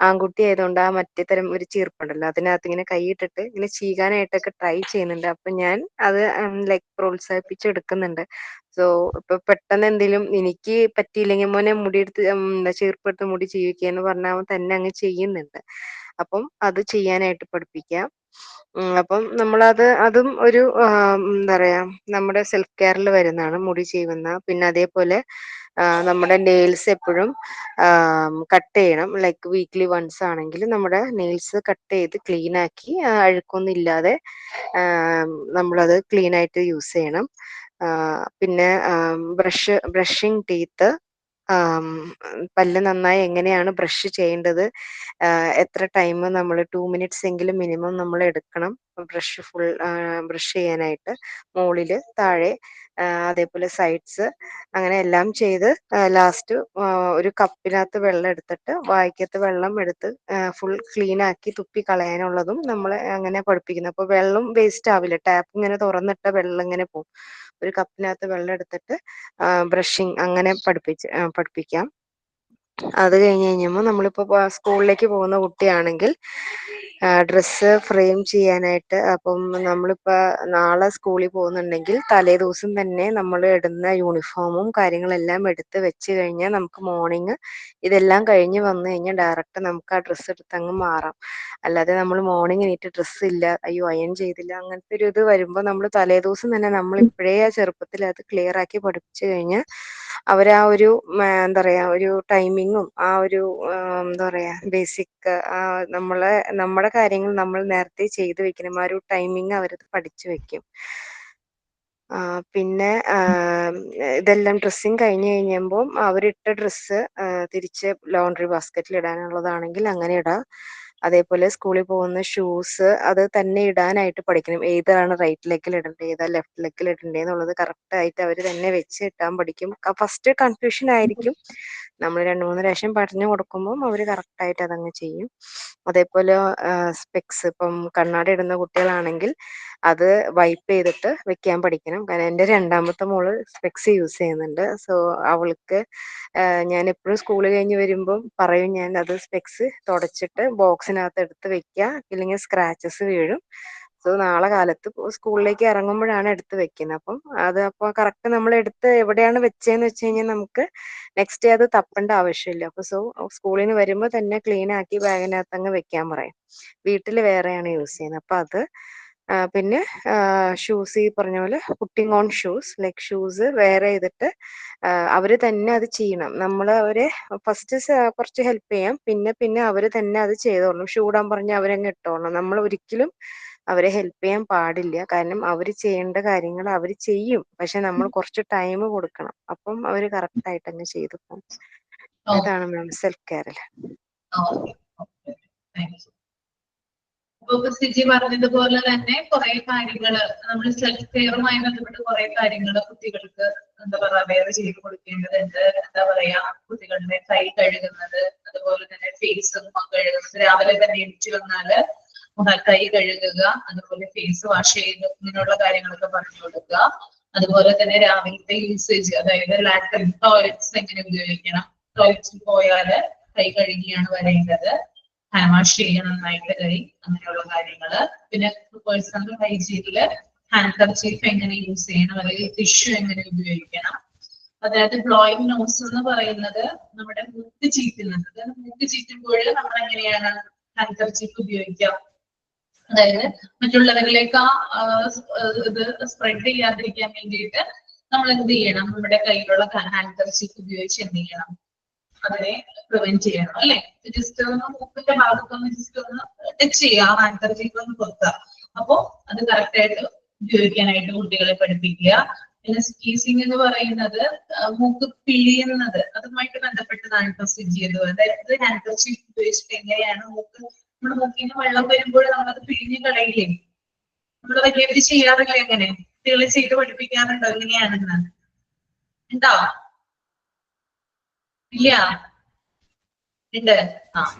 ആൺകുട്ടി ആയതുകൊണ്ട് ആ മറ്റേ തരം ഒരു ചീർപ്പുണ്ടല്ലോ, അതിനകത്ത് ഇങ്ങനെ കൈയിട്ടിട്ട് ഇങ്ങനെ ചീകാനായിട്ടൊക്കെ ട്രൈ ചെയ്യുന്നുണ്ട്. അപ്പൊ ഞാൻ അത് ലൈക്ക് പ്രോത്സാഹിപ്പിച്ചെടുക്കുന്നുണ്ട്. സോ ഇപ്പൊ പെട്ടെന്ന് എന്തെങ്കിലും എനിക്ക് പറ്റിയില്ലെങ്കിൽ മോനെ മുടിയെടുത്ത് ചീർപ്പെടുത്ത് മുടി ചീവിക്കുക എന്ന് പറഞ്ഞാൽ അവൻ തന്നെ അങ്ങ് ചെയ്യുന്നുണ്ട്. അപ്പം അത് ചെയ്യാനായിട്ട് പഠിപ്പിക്കാം. അപ്പം അതും ഒരു എന്താ പറയാ, നമ്മുടെ സെൽഫ് കെയറിൽ വരുന്നതാണ് മുടി ചീവുന്ന. പിന്നെ അതേപോലെ നമ്മുടെ നെയിൽസ് എപ്പോഴും കട്ട് ചെയ്യണം. ലൈക്ക് വീക്ക്ലി വൺസ് ആണെങ്കിൽ നമ്മുടെ നെയിൽസ് കട്ട് ചെയ്ത് ക്ലീൻ ആക്കി അഴുക്കൊന്നും ഇല്ലാതെ നമ്മളത് ക്ലീൻ ആയിട്ട് യൂസ് ചെയ്യണം. പിന്നെ ബ്രഷിങ് ടീത്ത്, പല്ല് നന്നായി എങ്ങനെയാണ് ബ്രഷ് ചെയ്യേണ്ടത്, എത്ര ടൈം നമ്മൾ 2 minutes എങ്കിലും മിനിമം നമ്മൾ എടുക്കണം ബ്രഷ് ചെയ്യാനായിട്ട്. മുകളില് താഴെ അതേപോലെ സൈഡ്സ്, അങ്ങനെ എല്ലാം ചെയ്ത് ലാസ്റ്റ് ഒരു കപ്പിനകത്ത് വെള്ളം എടുത്തിട്ട് വായിക്കകത്ത് വെള്ളം എടുത്ത് ഫുൾ ക്ലീൻ ആക്കി തുപ്പി കളയാനുള്ളതും നമ്മൾ അങ്ങനെ പഠിപ്പിക്കുന്നത്. അപ്പോൾ വെള്ളം വേസ്റ്റ് ആവില്ല, ടാപ്പ് ഇങ്ങനെ തുറന്നിട്ട വെള്ളം ഇങ്ങനെ പോകും. ഒരു കപ്പിനകത്ത് വെള്ളം എടുത്തിട്ട് ബ്രഷിങ് അങ്ങനെ പഠിപ്പിക്കാം. അത് കഴിഞ്ഞ് കഴിയുമ്പോൾ നമ്മളിപ്പോൾ സ്കൂളിലേക്ക് പോകുന്ന കുട്ടിയാണെങ്കിൽ ഡ്രസ്സ് ഫ്രെയിം ചെയ്യാനായിട്ട്, അപ്പം നമ്മളിപ്പോൾ നാളെ സ്കൂളിൽ പോകുന്നുണ്ടെങ്കിൽ തലേ ദിവസം തന്നെ നമ്മൾ ഇടുന്ന യൂണിഫോമും കാര്യങ്ങളെല്ലാം എടുത്ത് വെച്ച് കഴിഞ്ഞാൽ നമുക്ക് മോർണിംഗ് ഇതെല്ലാം കഴിഞ്ഞ് വന്നു കഴിഞ്ഞാൽ ഡയറക്റ്റ് നമുക്ക് ആ ഡ്രസ്സ് എടുത്ത് അങ്ങ് മാറാം. അല്ലാതെ നമ്മൾ മോർണിംഗ് എണീറ്റ് ഡ്രസ്സ് ഇല്ല, അയ്യോ അയൺ ചെയ്തില്ല, അങ്ങനത്തെ ഒരു ഇത് വരുമ്പോൾ നമ്മൾ തലേ ദിവസം തന്നെ നമ്മൾ ഇപ്പോഴേ ആ ചെറുപ്പത്തിൽ അത് ക്ലിയർ ആക്കി പഠിപ്പിച്ചു കഴിഞ്ഞാൽ അവർ ആ ഒരു എന്താ പറയാ ഒരു ടൈമിങ്ങും ആ ഒരു എന്താ പറയാ ബേസിക് നമ്മുടെ കാര്യങ്ങൾ നമ്മൾ നേരത്തെ ചെയ്തു വെക്കണം. ആ ഒരു ടൈമിങ് അവരത് പഠിച്ചു വെക്കും. പിന്നെ ഇതെല്ലാം ഡ്രസ്സിങ് കഴിഞ്ഞ് കഴിയുമ്പോൾ അവരിട്ട ഡ്രസ്സ് തിരിച്ച് ലോണ്ടറി ബാസ്ക്കറ്റിൽ ഇടാനുള്ളതാണെങ്കിൽ അങ്ങനെ ഇടാം. അതേപോലെ സ്കൂളിൽ പോകുന്ന ഷൂസ് അത് തന്നെ ഇടാനായിട്ട് പഠിക്കണം. ഏതാണ് റൈറ്റ് ലെഗിൽ ഇടേണ്ടത്, ഏതാ ലെഫ്റ്റ് ലെഗിൽ ഇടേണ്ടത് എന്നുള്ളത് കറക്റ്റ് ആയിട്ട് അവർ തന്നെ വെച്ച് ഇട്ടാൻ പഠിക്കും. ഫസ്റ്റ് കൺഫ്യൂഷൻ ആയിരിക്കും, നമ്മൾ 2-3 പ്രാവശ്യം പറഞ്ഞു കൊടുക്കുമ്പോൾ അവർ കറക്റ്റ് ആയിട്ട് അതങ്ങ് ചെയ്യും. അതേപോലെ സ്പെക്സ്, ഇപ്പം കണ്ണാടി ഇടുന്ന കുട്ടികളാണെങ്കിൽ അത് വൈപ്പ് ചെയ്തിട്ട് വെക്കാൻ പഠിക്കണം. കാരണം എൻ്റെ രണ്ടാമത്തെ മോള് സ്പെക്സ് യൂസ് ചെയ്യുന്നുണ്ട്. സോ അവൾക്ക് ഞാൻ എപ്പോഴും സ്കൂൾ കഴിഞ്ഞ് വരുമ്പം പറയും, ഞാൻ അത് സ്പെക്സ് തുടച്ചിട്ട് ബോക്സിനകത്ത് എടുത്ത് വെക്കുക, ഇല്ലെങ്കിൽ സ്ക്രാച്ചസ് വീഴും. സോ നാളെ കാലത്ത് സ്കൂളിലേക്ക് ഇറങ്ങുമ്പോഴാണ് എടുത്ത് വെക്കുന്നത്. അപ്പം അത് അപ്പോൾ കറക്റ്റ് നമ്മൾ എടുത്ത് എവിടെയാണ് വെച്ചതെന്ന് വെച്ച് കഴിഞ്ഞാൽ നമുക്ക് നെക്സ്റ്റ് ഡേ അത് തപ്പേണ്ട ആവശ്യമില്ല. അപ്പൊ സ്കൂളിൽ നിന്ന് വരുമ്പോൾ തന്നെ ക്ലീൻ ആക്കി ബാഗിനകത്ത് അങ്ങ് വെക്കാൻ പറയും. വീട്ടിൽ വേറെയാണ് യൂസ് ചെയ്യുന്നത്. അപ്പൊ അത് പിന്നെ ഷൂസ് ഈ പറഞ്ഞ പോലെ putting on shoes, like shoes വേറെ ചെയ്തിട്ട് അവര് തന്നെ അത് ചെയ്യണം. നമ്മൾ അവരെ ഫസ്റ്റ് കുറച്ച് ഹെൽപ്പ് ചെയ്യാം, പിന്നെ അവര് തന്നെ അത് ചെയ്തോളണം. ഷൂ ഇടാൻ പറഞ്ഞാൽ അവരങ്ങ് ഇട്ടോളണം. നമ്മൾ ഒരിക്കലും അവരെ ഹെൽപ്പ് ചെയ്യാൻ പാടില്ല. കാരണം അവർ ചെയ്യേണ്ട കാര്യങ്ങൾ അവർ ചെയ്യും, പക്ഷെ നമ്മൾ കുറച്ച് ടൈം കൊടുക്കണം. അപ്പം അവര് കറക്റ്റ് ആയിട്ട് അങ്ങ് ചെയ്തു പോകും. ഇതാണ് മാം സെൽഫ് കെയറിൽ. ഇപ്പൊ സിജി പറഞ്ഞതുപോലെ തന്നെ കുറെ കാര്യങ്ങള് നമ്മൾ സെൽഫ് കെയറുമായി ബന്ധപ്പെട്ട് കുറെ കാര്യങ്ങള് കുട്ടികൾക്ക് എന്താ പറയാ അവെയർ ചെയ്ത് കൊടുക്കേണ്ടതുണ്ട്. എന്താ പറയാ, കുട്ടികളുടെ കൈ കഴുകുന്നത്, അതുപോലെ തന്നെ ഫേസ് കഴുകുന്നത്, രാവിലെ തന്നെ എണീറ്റ് വന്നാല് കൈ കഴുകുക, അതുപോലെ ഫേസ് വാഷ് ചെയ്ത് ഇങ്ങനെയുള്ള കാര്യങ്ങളൊക്കെ പറഞ്ഞു കൊടുക്കുക. അതുപോലെ തന്നെ രാവിലത്തെ യൂസേജ്, അതായത് ലാട്രിൻ ടോയ്ലറ്റ്സ് എങ്ങനെ ഉപയോഗിക്കണം, ടോയ്ലറ്റിൽ പോയാല് കൈ കഴുകിയാണ് വരേണ്ടത്, ഹാൻഡ് വാഷ് ചെയ്യണം നന്നായിട്ട് കൈ, അങ്ങനെയുള്ള കാര്യങ്ങള്. പിന്നെ പേഴ്സണൽ ഹൈജീനില് ഹാൻഡ് കർച്ചീഫ് എങ്ങനെ യൂസ് ചെയ്യണം, അല്ലെങ്കിൽ ടിഷ്യൂ എങ്ങനെ ഉപയോഗിക്കണം. അതായത് ബ്ലോയിങ് നോസ് എന്ന് പറയുന്നത് നമ്മുടെ മൂക്ക് ചീറ്റുന്നത്. മൂക്ക് ചീറ്റുമ്പോൾ നമ്മൾ എങ്ങനെയാണ് ഹാൻഡ് കർച്ചീഫ് ഉപയോഗിക്കുക, അതായത് മറ്റുള്ളവരിലേക്ക് ഇത് സ്പ്രെഡ് ചെയ്യാതിരിക്കാൻ വേണ്ടിയിട്ട് നമ്മൾ എന്ത് ചെയ്യണം, നമ്മുടെ കയ്യിലുള്ള ഹാൻഡ് കർച്ചീഫ് ഉപയോഗിച്ച് എന്ത് ചെയ്യണം, അതിനെ പ്രിവെന്റ് ചെയ്യണം. അല്ലെ, ജസ്റ്റ് ഒന്ന് മൂക്കിന്റെ ഭാഗത്തൊന്ന് ജസ്റ്റ് ഒന്ന് ടച്ച് ചെയ്യുക, ഹാൻഡ് കർച്ചീഫ് ഒന്ന് കൊടുക്കുക. അപ്പോ അത് കറക്റ്റ് ആയിട്ട് ഉപയോഗിക്കാനായിട്ട് കുട്ടികളെ പഠിപ്പിക്കുക. പിന്നെ സ്കീസിങ് എന്ന് പറയുന്നത് മൂക്ക് പിഴിയുന്നത്, അതുമായിട്ട് ബന്ധപ്പെട്ടതാണ് ഇപ്പൊ സ്റ്റിച്ച് ചെയ്തത്. അതായത് ഹാൻഡ് കർച്ചീഫ് ഉപയോഗിച്ചിട്ട് എങ്ങനെയാണ് മൂക്ക്, നമ്മുടെ മൂക്കിൽ നിന്ന് വെള്ളം വരുമ്പോൾ നമ്മളത് പിഴിഞ്ഞ് കളയില്ലേ, നമ്മൾ വലിയവര് ചെയ്യാറില്ല. എങ്ങനെ കുട്ടികളെ ചെയ്ത് പഠിപ്പിക്കാറുണ്ടോ എങ്ങനെയാണെന്ന്? ഉണ്ടോ? ഇല്ല, ഉണ്ട്.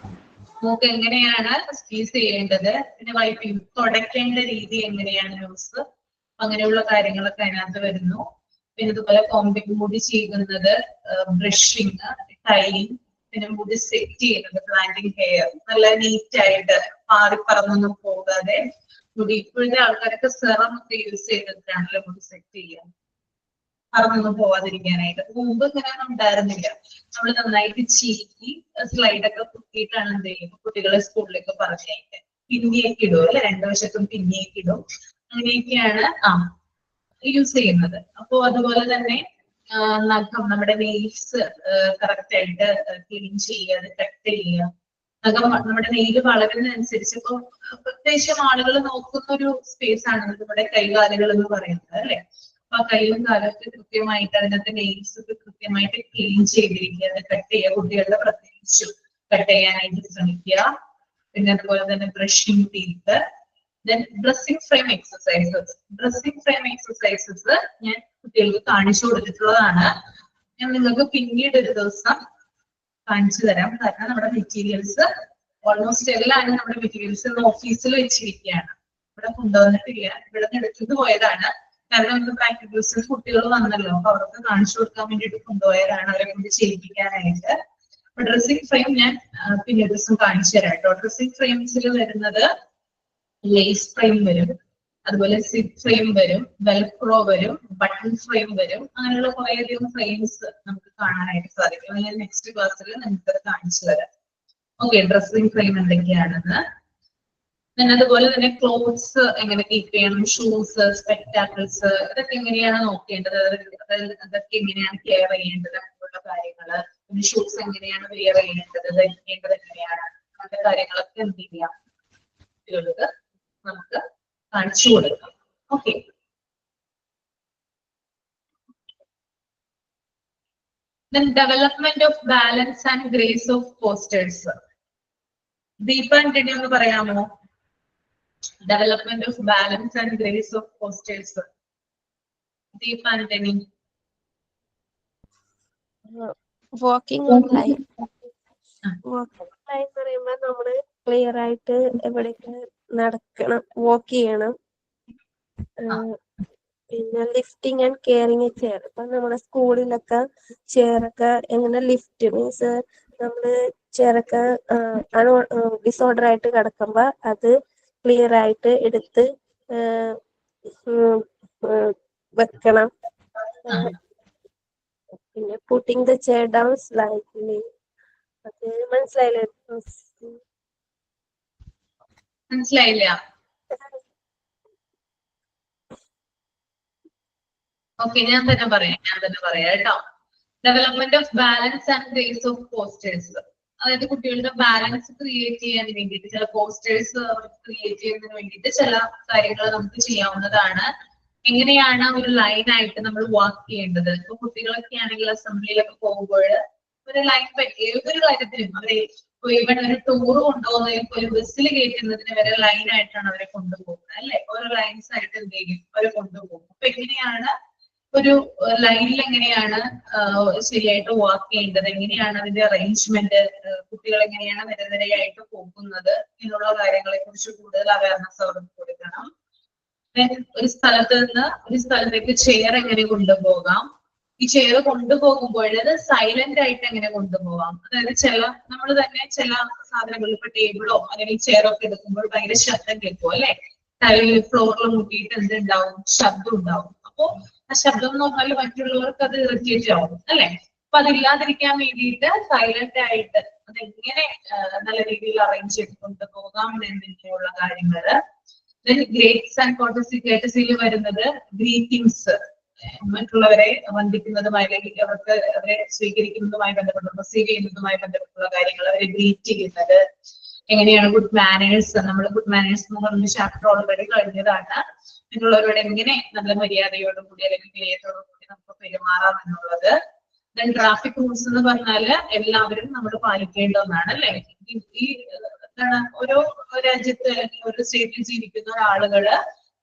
മൂക്ക് എങ്ങനെയാണ് സ്ക്വീസ് ചെയ്യേണ്ടത്, പിന്നെ വൈപ്പിംഗ് തുടയ്ക്കേണ്ട രീതി എങ്ങനെയാണ് ന്യൂസ്, അങ്ങനെയുള്ള കാര്യങ്ങളൊക്കെ അതിനകത്ത് വരുന്നു. പിന്നെ ഇതുപോലെ കോമ്പിങ്, മുടി ചെയ്യുന്നത്, ബ്രഷിങ്, ടൈലിംഗ്, പിന്നെ മുടി സെറ്റ് ചെയ്യുന്നത്, പ്ലാന്റിങ് ഹെയർ നല്ല നീറ്റ് ആയിട്ട് പാറിപ്പറന്നൊന്നും പോകാതെ മുടി. ഇപ്പോഴത്തെ ആൾക്കാരൊക്കെ സെറം ഒക്കെ യൂസ് ചെയ്തിട്ടാണല്ലോ മുടി സെറ്റ് ചെയ്യാൻ, പറന്നൊന്നും പോവാതിരിക്കാനായിട്ട്. മുമ്പ് ഇങ്ങനെ ഉണ്ടായിരുന്നില്ല. നമ്മൾ നന്നായിട്ട് ചീക്കി സ്ലൈഡൊക്കെ കുത്തിയിട്ടാണ് എന്ത് ചെയ്യും കുട്ടികളെ സ്കൂളിലേക്ക് പറഞ്ഞേക്ക്. പിന്നിയൊക്കെ ഇടും അല്ലെ, 2 വശത്തും പിന്നിയൊക്കെ ഇടും. അങ്ങനെയൊക്കെയാണ് യൂസ് ചെയ്യുന്നത്. അപ്പോ അതുപോലെ തന്നെ നഖം, നമ്മുടെ നെയിൽസ് കറക്റ്റ് ആയിട്ട് ക്ലീൻ ചെയ്യുക, അത് കട്ട് ചെയ്യുക. നഖം നമ്മുടെ നെയില് വളരുന്നതനുസരിച്ച് ഇപ്പൊ പ്രത്യേകിച്ചും ആളുകൾ നോക്കുന്ന ഒരു സ്പേസ് ആണ് നമ്മുടെ കൈകാലുകൾ എന്ന് പറയുന്നത് അല്ലെ. അപ്പൊ കൈയും കാലൊക്കെ കൃത്യമായിട്ട് അതിനകത്ത് നെയിൽസ് ഒക്കെ കൃത്യമായിട്ട് ക്ലീൻ ചെയ്തിരിക്കുക, അത് കട്ട് ചെയ്യുക. കുട്ടികളുടെ പ്രത്യേകിച്ചും കട്ട് ചെയ്യാനായിട്ട് ശ്രമിക്കുക. പിന്നെ അതുപോലെ തന്നെ brushing teeth, then dressing frame exercises. Dressing frame exercises ഞാൻ കുട്ടികൾക്ക് കാണിച്ചു കൊടുത്തിട്ടുള്ളതാണ്. ഞാൻ നിങ്ങൾക്ക് പിന്നീട് ഒരു ദിവസം കാണിച്ചു തരാം. കാരണം നമ്മുടെ മെറ്റീരിയൽസ് ഓൾമോസ്റ്റ് എല്ലാവരും നമ്മുടെ മെറ്റീരിയൽസ് ഓഫീസിൽ വെച്ചിരിക്കുകയാണ്. ഇവിടെ കൊണ്ടുവന്നിട്ടില്ല, ഇവിടെ നിന്ന് എടുത്തിട്ട് പോയതാണ്. കാരണം നമുക്ക് പ്രാക്ടിക്കൽസിൽ കുട്ടികൾ വന്നല്ലോ, അപ്പൊ അവർക്ക് കാണിച്ചു കൊടുക്കാൻ വേണ്ടിയിട്ട് കൊണ്ടുപോയതാണ്, അവരെ കൊണ്ട് ചെയ്യിപ്പിക്കാനായിട്ട്. അപ്പൊ ഡ്രസ്സിംഗ് ഫ്രെയിം ഞാൻ പിന്നെ ദിവസം കാണിച്ചു തരാം കേട്ടോ. ഡ്രസ്സിംഗ് ഫ്രെയിംസിൽ വരുന്നത് ലേസ് ഫ്രെയിം വരും, അതുപോലെ സിപ്പ് ഫ്രെയിം വരും, വെൽക്രോ വരും, ബട്ടൺ ഫ്രെയിം വരും. അങ്ങനെയുള്ള കുറേയധികം ഫ്രെയിംസ് നമുക്ക് കാണാനായിട്ട് സാധിക്കും. ഞാൻ നെക്സ്റ്റ് ക്ലാസ്സിൽ നിങ്ങൾക്ക് കാണിച്ചു തരാം. ഓക്കെ, ഡ്രസ്സിംഗ് ഫ്രെയിം എന്തൊക്കെയാണെന്ന്. പിന്നെ അതുപോലെ തന്നെ ക്ലോത്ത്സ് എങ്ങനെ കീപ്പ് ചെയ്യണം, ഷൂസ്, സ്പെക്ടാക്കിൾസ്, ഇതൊക്കെ എങ്ങനെയാണ് നോക്കേണ്ടത്, അതൊക്കെ എങ്ങനെയാണ് കെയർ ചെയ്യേണ്ടത് അങ്ങനെയുള്ള കാര്യങ്ങള്. പിന്നെ ഷൂസ് എങ്ങനെയാണ് വെയർ ചെയ്യേണ്ടത്, ധരിക്കേണ്ടത് എങ്ങനെയാണ്, അങ്ങനത്തെ കാര്യങ്ങളൊക്കെ എന്ത് ചെയ്യാം കുട്ടികൾക്ക് നമുക്ക് കാണിച്ചു കൊടുക്കാം. Okay, then development of balance and grace of posters. Deepa Antony ഒന്ന് പറയാമോ? Development of balance and grace of posters. Deepa Antony. Walking on line. Walking on line പറയുമ്പോൾ നമ്മള് ക്ലിയർ ആയിട്ട് എവിടേക്ക് നടക്കണം, വാക്ക് ചെയ്യണം. പിന്നെ lifting and carrying a chair. ഇപ്പൊ നമ്മുടെ സ്കൂളിലൊക്കെ ചെയറൊക്കെ എങ്ങനെ ലിഫ്റ്റ് മീൻസ് നമ്മള് ചെയറൊക്കെ ഡിസോർഡർ ആയിട്ട് കിടക്കുമ്പോ അത് ക്ലിയർ ആയിട്ട് എടുത്ത് വെക്കണം. പിന്നെ putting the chair down slightly. അത് മനസ്സിലായില്ലേ? മനസ്സിലായില്ല? ഓക്കെ, ഞാൻ തന്നെ പറയാം കേട്ടോ. Development of balance and grace of posters. അതായത് കുട്ടികളുടെ ബാലൻസ് ക്രിയേറ്റ് ചെയ്യാൻ വേണ്ടിയിട്ട് ചില പോസ്റ്റേഴ്സ് ക്രിയേറ്റ് ചെയ്യുന്നതിന് വേണ്ടിയിട്ട് ചില കാര്യങ്ങൾ നമുക്ക് ചെയ്യാവുന്നതാണ്. എങ്ങനെയാണ് ഒരു ലൈനായിട്ട് നമ്മൾ വാക്ക് ചെയ്യേണ്ടത്. ഇപ്പൊ കുട്ടികളൊക്കെ ആണെങ്കിൽ അസംബ്ലിയിലൊക്കെ പോകുമ്പോൾ ഒരു ലൈൻ ഏതൊരു കാര്യത്തിലും അവരെ ഈവൻ ഒരു ടൂർ കൊണ്ടുപോകുന്നതിൽ ഒരു ബസ്സിൽ കയറ്റുന്നതിന് വരെ ലൈനായിട്ടാണ് അവരെ കൊണ്ടുപോകുന്നത് അല്ലെ. ഓരോ ലൈൻസ് ആയിട്ട് എന്ത് ചെയ്യും അവരെ കൊണ്ടുപോകും. അപ്പൊ എങ്ങനെയാണ് ഒരു ലൈനിൽ എങ്ങനെയാണ് ശരിയായിട്ട് വാക്ക് ചെയ്യേണ്ടത്, എങ്ങനെയാണ് അതിന്റെ അറേഞ്ച്മെന്റ്, കുട്ടികൾ എങ്ങനെയാണ് നിരനിരയായിട്ട് പോകുന്നത് എന്നുള്ള കാര്യങ്ങളെ കുറിച്ച് കൂടുതൽ അവയർനെസ് അവർക്ക് കൊടുക്കണം. ഒരു സ്ഥലത്ത് നിന്ന് ഒരു സ്ഥലത്തേക്ക് ചെയർ എങ്ങനെ കൊണ്ടുപോകാം, ഈ ചെയർ കൊണ്ടുപോകുമ്പോൾ അത് സൈലന്റ് ആയിട്ട് എങ്ങനെ കൊണ്ടുപോകാം. അതായത് നമ്മൾ തന്നെ ചില സാധനങ്ങൾ ഇപ്പൊ ടേബിളോ അല്ലെങ്കിൽ ചെയറോ ഒക്കെ എടുക്കുമ്പോൾ ഭയങ്കര ശബ്ദം കേൾക്കും അല്ലെ. ഫ്ലോറിൽ മുട്ടിയിട്ട് എന്തുണ്ടാവും, ശബ്ദം ഉണ്ടാവും. അപ്പോ ആ ശബ്ദം എന്ന് പറഞ്ഞാൽ മറ്റുള്ളവർക്ക് അത് ഇറിറ്റേറ്റ് ആവും അല്ലെ. അപ്പൊ അതില്ലാതിരിക്കാൻ വേണ്ടിയിട്ട് സൈലന്റ് ആയിട്ട് അതെങ്ങനെ നല്ല രീതിയിൽ അറേഞ്ച് ചെയ്ത് കൊണ്ടുപോകാം എന്നിങ്ങനെയുള്ള കാര്യങ്ങള്. ഗ്രേറ്റ്സ് ആൻഡ് കോർട്ടസിൽ വരുന്നത് ഗ്രീറ്റിംഗ്സ്, മറ്റുള്ളവരെ വന്ദിക്കുന്നതുമായി അല്ലെങ്കിൽ അവരെ സ്വീകരിക്കുന്നതുമായി ബന്ധപ്പെട്ട് റിസീവ് ചെയ്യുന്നതുമായി ബന്ധപ്പെട്ടുള്ള കാര്യങ്ങൾ, അവരെ ഗ്രീറ്റ് ചെയ്യുന്നത് എങ്ങനെയാണ്. ഗുഡ് മാനേഴ്സ്, നമ്മൾ ഗുഡ് മാനേഴ്സ് എന്ന് പറഞ്ഞ ചാപ്റ്റർ ഓൾറെഡി കഴിഞ്ഞതാണ്. മറ്റുള്ളവരോട് എങ്ങനെ നല്ല മര്യാദയോടും കൂടി അല്ലെങ്കിൽ വിനയത്തോടും കൂടി നമുക്ക് പെരുമാറാം എന്നുള്ളത്. ദെൻ ട്രാഫിക് റൂൾസ് എന്ന് പറഞ്ഞാല് എല്ലാവരും നമ്മൾ പാലിക്കേണ്ട ഒന്നാണ് അല്ലെ. ഈ എന്താണ് ഓരോ രാജ്യത്ത് അല്ലെങ്കിൽ ഒരു സ്റ്റേറ്റിൽ ജീവിക്കുന്ന ആളുകള്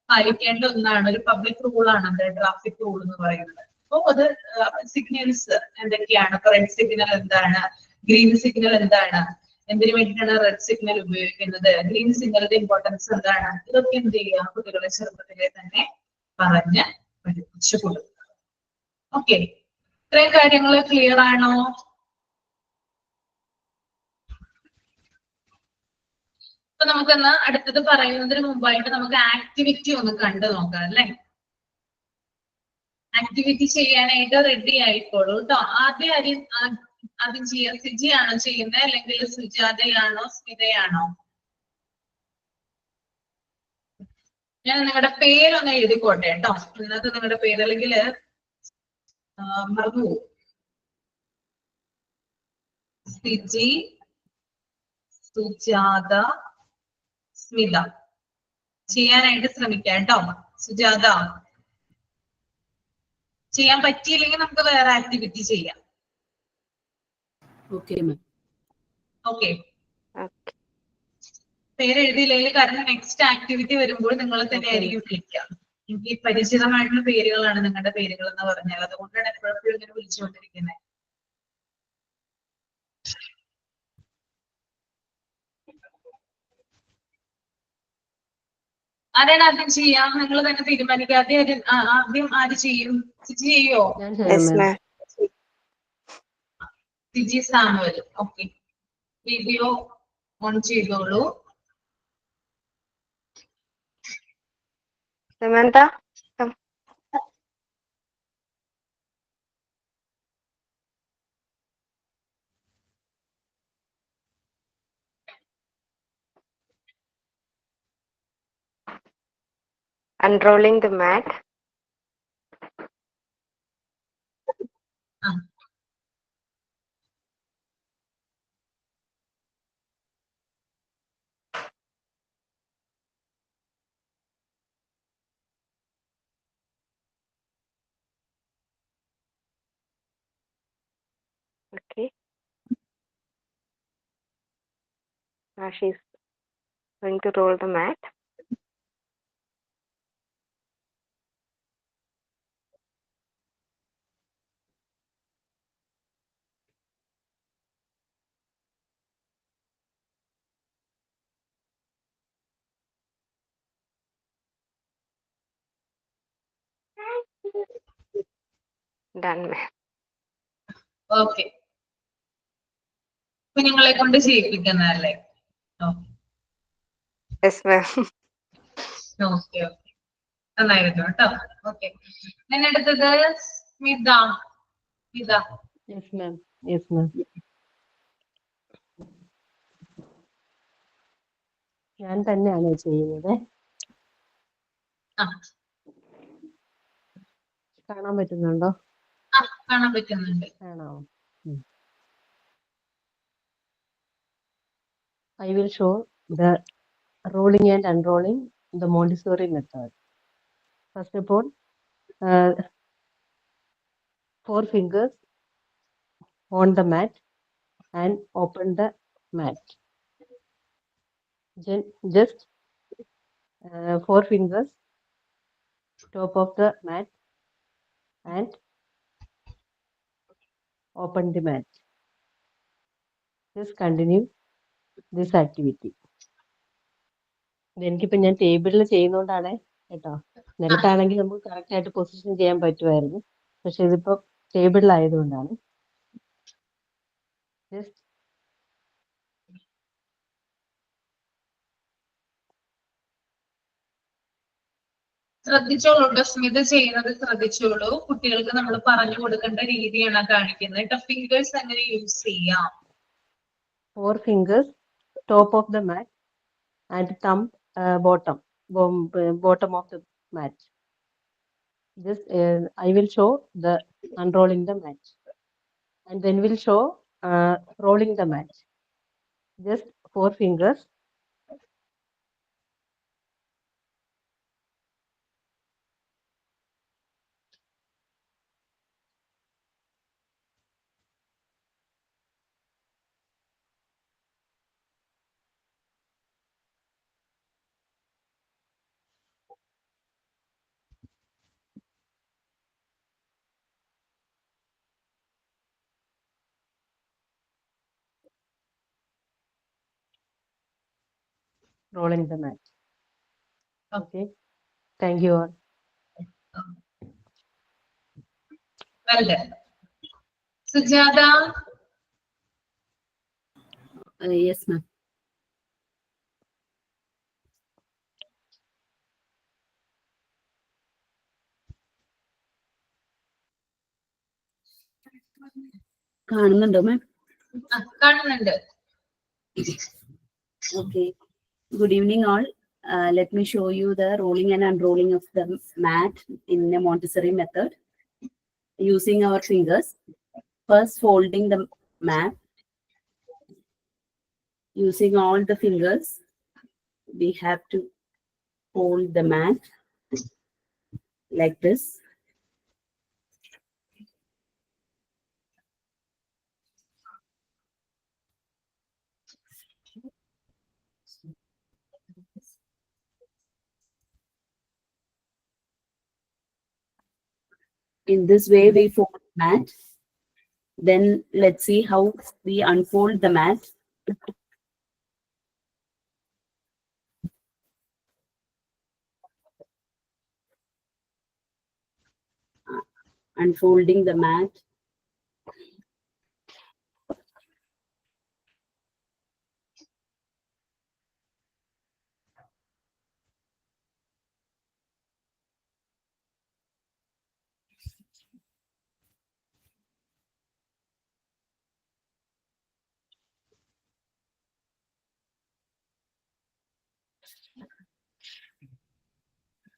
പാലിക്കേണ്ട ഒന്നാണ്, ഒരു പബ്ലിക് റൂളാണ് അത് ട്രാഫിക് റൂൾ എന്ന് പറയുന്നത്. അപ്പൊ അത് സിഗ്നൽസ് എന്തൊക്കെയാണ്, റെഡ് സിഗ്നൽ എന്താണ്, ഗ്രീൻ സിഗ്നൽ എന്താണ്, എന്തിനു വേണ്ടിയിട്ടാണ് റെഡ് സിഗ്നൽ ഉപയോഗിക്കുന്നത്, ഗ്രീൻ സിഗ്നലിന്റെ ഇമ്പോർട്ടൻസ് എന്താണ്, ഇതൊക്കെ എന്ത് ചെയ്യുക കുട്ടികളെ ചെറുപ്പത്തിലെ തന്നെ പറഞ്ഞ് പഠിപ്പിച്ചു കൊടുക്കുക. ഓക്കെ, ഇത്രയും കാര്യങ്ങൾ ക്ലിയർ ആണോ? അപ്പൊ നമുക്കെന്നാ അടുത്തത് പറയുന്നതിന് മുമ്പായിട്ട് നമുക്ക് ആക്ടിവിറ്റി ഒന്ന് കണ്ടു നോക്കാം അല്ലെ. ആക്ടിവിറ്റി ചെയ്യാനായിട്ട് റെഡി ആയിക്കോളൂ കേട്ടോ. ആദ്യം ചെയ്യാം. സിജിയാണോ ചെയ്യുന്നത് അല്ലെങ്കിൽ സുജാതയാണോ സ്മിതയാണോ? ഞാൻ നിങ്ങളുടെ പേരൊന്ന് എഴുതിക്കോട്ടെ കേട്ടോ. ഇന്നത്തെ നിങ്ങളുടെ പേര് അല്ലെങ്കിൽ മറന്നു. സിജി, സുജാത, സ്മിത. ചെയ്യാനായിട്ട് ശ്രമിക്കാം കേട്ടോ. സുജാത ചെയ്യാൻ പറ്റിയില്ലെങ്കിൽ നമുക്ക് വേറെ ആക്ടിവിറ്റി ചെയ്യാം. Okay ma'am. ഓക്കെ, പേര് എഴുതിയില്ലെങ്കിൽ കാരണം നെക്സ്റ്റ് ആക്ടിവിറ്റി വരുമ്പോൾ നിങ്ങൾ തന്നെ ആയിരിക്കും വിളിക്കുക. എനിക്ക് പരിചിതമായിട്ടുള്ള പേരുകളാണ് നിങ്ങളുടെ പേരുകൾ എന്ന് പറഞ്ഞാൽ, അതുകൊണ്ടാണ് എപ്പോഴും ഇങ്ങനെ വിളിച്ചുകൊണ്ടിരിക്കുന്നത്. ആരാണ് ആദ്യം ചെയ്യാം? നിങ്ങൾ തന്നെ തീരുമാനിക്കുക. ആദ്യം ആര് ചെയ്യും? സിജി ചെയ്യോ? ഞാൻ ചെയ്യാം Yes, ma'am. ma'am. Siji Samuel. Okay, video on ചെയ്തോളൂ. Samantha, come. Unrolling the mat. ആ, Okay. Now she's going to roll the mat. Done, ma'am. Okay. കുഞ്ഞുങ്ങളെ കൊണ്ട് ചെയ്യിപ്പിക്കുന്നതല്ലേ? Yes, ma'am. ഓക്കെ ഓക്കെ, നന്നായിരുന്നു കേട്ടോ. ഓക്കെ, പിന്നെ അടുത്തത് Smitha. Smitha, Yes, ma'am. Yes, ma'am. ഞാൻ തന്നെയാണ് ചെയ്യുന്നത്. ആ കാണാൻ പറ്റുന്നുണ്ടോ? ആ, കാണാൻ പറ്റുന്നുണ്ട്. ആണോ? I will show the rolling and unrolling the Montessori method. First of all, 4 fingers on the mat and open the mat. Just 4 fingers top of the mat and open the mat. Just continue this activity. എനിക്കിപ്പോ ഞാൻ ടേബിളിൽ ചെയ്യുന്നോണ്ടാണ് കേട്ടോ. നിലത്താണെങ്കിൽ നമുക്ക് correct ആയിട്ട് position ചെയ്യാൻ പറ്റുമായിരുന്നു, പക്ഷെ ഇതിപ്പോ ടേബിളിലായതുകൊണ്ടാണ്. ജസ്റ്റ് ശ്രദ്ധിച്ചോളൂ കേട്ടോ, സ്മിത ചെയ്യുന്നത് ശ്രദ്ധിച്ചോളൂ. കുട്ടികൾക്ക് നമ്മൾ പറഞ്ഞു കൊടുക്കേണ്ട രീതിയാണ് കാണിക്കുന്നത് കേട്ടോ. ഫിംഗേഴ്സ് എങ്ങനെ യൂസ് ചെയ്യാം? 4 fingers top of the mat and thumb bottom of the mat. Just I will show the unrolling the mat, and then we'll show rolling the mat. Just 4 fingers rolling the mat. Okay, thank you all. Well done. Sujatha, Yes, ma'am. കാണുന്നുണ്ടോ മാം? കാണുന്നുണ്ട്. Okay. Good evening, all. Let me show you the rolling and unrolling of the mat in a Montessori method using our fingers. First, folding the mat using all the fingers. We have to fold the mat like this. In this way, we fold mat. Then let's see how we unfold the mat. Unfolding the mat.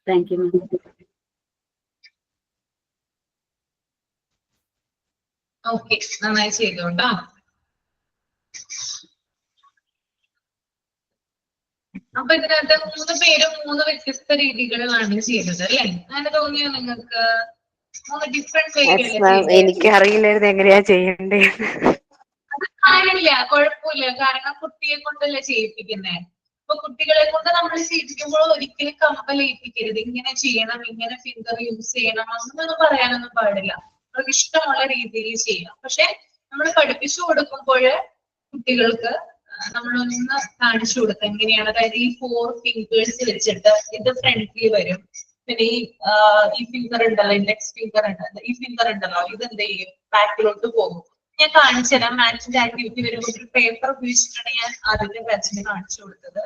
Thank you, ma'am. Okay, നന്നായി ചെയ്തു കേട്ടോ. അപ്പൊ ഇതിനകത്ത് 3 പേരും 3 വ്യത്യസ്ത രീതികളിലാണ് ചെയ്തത് അല്ലേ? അങ്ങനെ തോന്നിയോ നിങ്ങൾക്ക്? 3 ഡിഫറെന്റ് വേയിലല്ലേ എനിക്ക് അറിയില്ലായിരുന്നു എങ്ങനെയാ ചെയ്യണ്ടേ. അത് കാര്യമില്ല, കുഴപ്പമില്ല. കാരണം കുട്ടിയെ കൊണ്ടല്ലേ ചെയ്യിപ്പിക്കുന്നേ. അപ്പൊ കുട്ടികളെ കൊണ്ട് നമ്മൾ ചെയ്യിപ്പിക്കുമ്പോൾ ഒരിക്കലും കമ്പലേൽപ്പിക്കരുത്. ഇങ്ങനെ ചെയ്യണം, ഇങ്ങനെ ഫിംഗർ യൂസ് ചെയ്യണം അങ്ങനൊന്നും പറയാനൊന്നും പാടില്ല. അവർക്ക് ഇഷ്ടമുള്ള രീതിയിൽ ചെയ്യാം. പക്ഷെ നമ്മൾ പഠിപ്പിച്ചു കൊടുക്കുമ്പോൾ കുട്ടികൾക്ക് നമ്മളൊന്ന് കാണിച്ചു കൊടുക്കുക എങ്ങനെയാണ്. അതായത് ഈ 4 ഫിംഗേഴ്സ് വെച്ചിട്ട് ഇത് ഫ്രണ്ടിൽ വരും. പിന്നെ ഈ ഫിംഗർ ഉണ്ടല്ലോ, ഇൻഡെക്സ് ഫിംഗർ ഉണ്ടല്ലോ, ഈ ഫിംഗർ ഉണ്ടല്ലോ, ഇത് എന്ത് ചെയ്യും, ബാക്കിലോട്ട് പോകും. ഞാൻ കാണിച്ചു തരാം. മാച്ചിന്റെ ആക്ടിവിറ്റി വരുമ്പോൾ ഒരു പേപ്പർ ഉപയോഗിച്ചിട്ടാണ് ഞാൻ ആദ്യത്തെ ബാച്ചിന് കാണിച്ചു കൊടുത്തത്.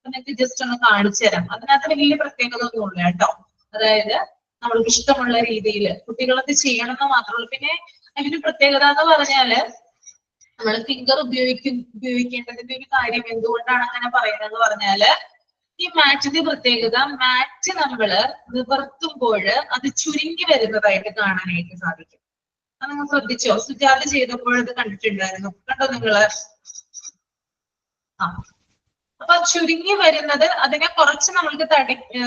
എന്നിട്ട് ജസ്റ്റ് ഒന്ന് കാണിച്ചു തരാം. അതിനകത്ത് വലിയ പ്രത്യേകത ഒന്നും ഇല്ല കേട്ടോ. അതായത് നമ്മൾക്ക് ഇഷ്ടമുള്ള രീതിയിൽ കുട്ടികളൊക്കെ ചെയ്യണമെന്ന് മാത്രമേ ഉള്ളൂ. പിന്നെ അതിന്റെ പ്രത്യേകത എന്ന് പറഞ്ഞാല് നമ്മൾ ഫിംഗർ ഉപയോഗിക്കേണ്ടതിന്റെ ഒരു കാര്യം എന്തുകൊണ്ടാണ് അങ്ങനെ പറയുന്നത് പറഞ്ഞാല്, ഈ മാറ്റിന്റെ പ്രത്യേകത, മാറ്റ് നമ്മള് നിവർത്തുമ്പോൾ അത് ചുരുങ്ങി വരുന്നതായിട്ട് കാണാനായിട്ട് സാധിക്കും. അത് നിങ്ങൾ ശ്രദ്ധിച്ചോ? സുജാത ചെയ്തപ്പോൾ അത് കണ്ടിട്ടുണ്ടായിരുന്നു, കണ്ടോ നിങ്ങള്? അപ്പൊ ചുരുങ്ങി വരുന്നത് അതിനെ കുറച്ച് നമ്മൾക്ക്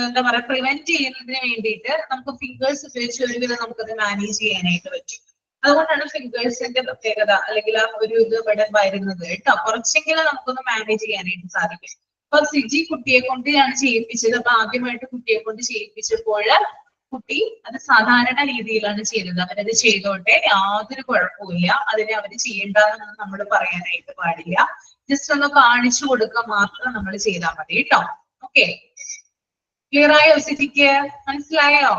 എന്താ പറയാ, പ്രിവെന്റ് ചെയ്യുന്നതിന് വേണ്ടിയിട്ട് നമുക്ക് ഫിംഗേഴ്സ് ഉപയോഗിച്ച് ഒരുവിധം നമുക്കത് മാനേജ് ചെയ്യാനായിട്ട് പറ്റും. അതുകൊണ്ടാണ് ഫിംഗേഴ്സിന്റെ പ്രത്യേകത, അല്ലെങ്കിൽ ആ ഒരു ഇത് ഇവിടെ വരുന്നത് കേട്ടോ. കുറച്ചെങ്കിലും നമുക്കൊന്ന് മാനേജ് ചെയ്യാനായിട്ട് സാധിക്കും. അപ്പൊ സിജി കുട്ടിയെ കൊണ്ടാണ് ചെയ്യിപ്പിച്ചത്. അപ്പൊ ആദ്യമായിട്ട് കുട്ടിയെ കൊണ്ട് ചെയ്യിപ്പിച്ചപ്പോൾ കുട്ടി അത് സാധാരണ രീതിയിലാണ് ചെയ്തത്. അവരത് ചെയ്തോട്ടെ, യാതൊരു കുഴപ്പമില്ല. അതിനെ അവര് ചെയ്യണ്ടെന്ന് നമ്മൾ പറയാനായിട്ട് പാടില്ല. ജസ്റ്റ് ഒന്ന് കാണിച്ചു കൊടുക്കുക മാത്രം നമ്മൾ ചെയ്താൽ മതി കേട്ടോ. ഓക്കെ, ക്ലിയർ ആയോ സിജിക്ക്? മനസ്സിലായോ?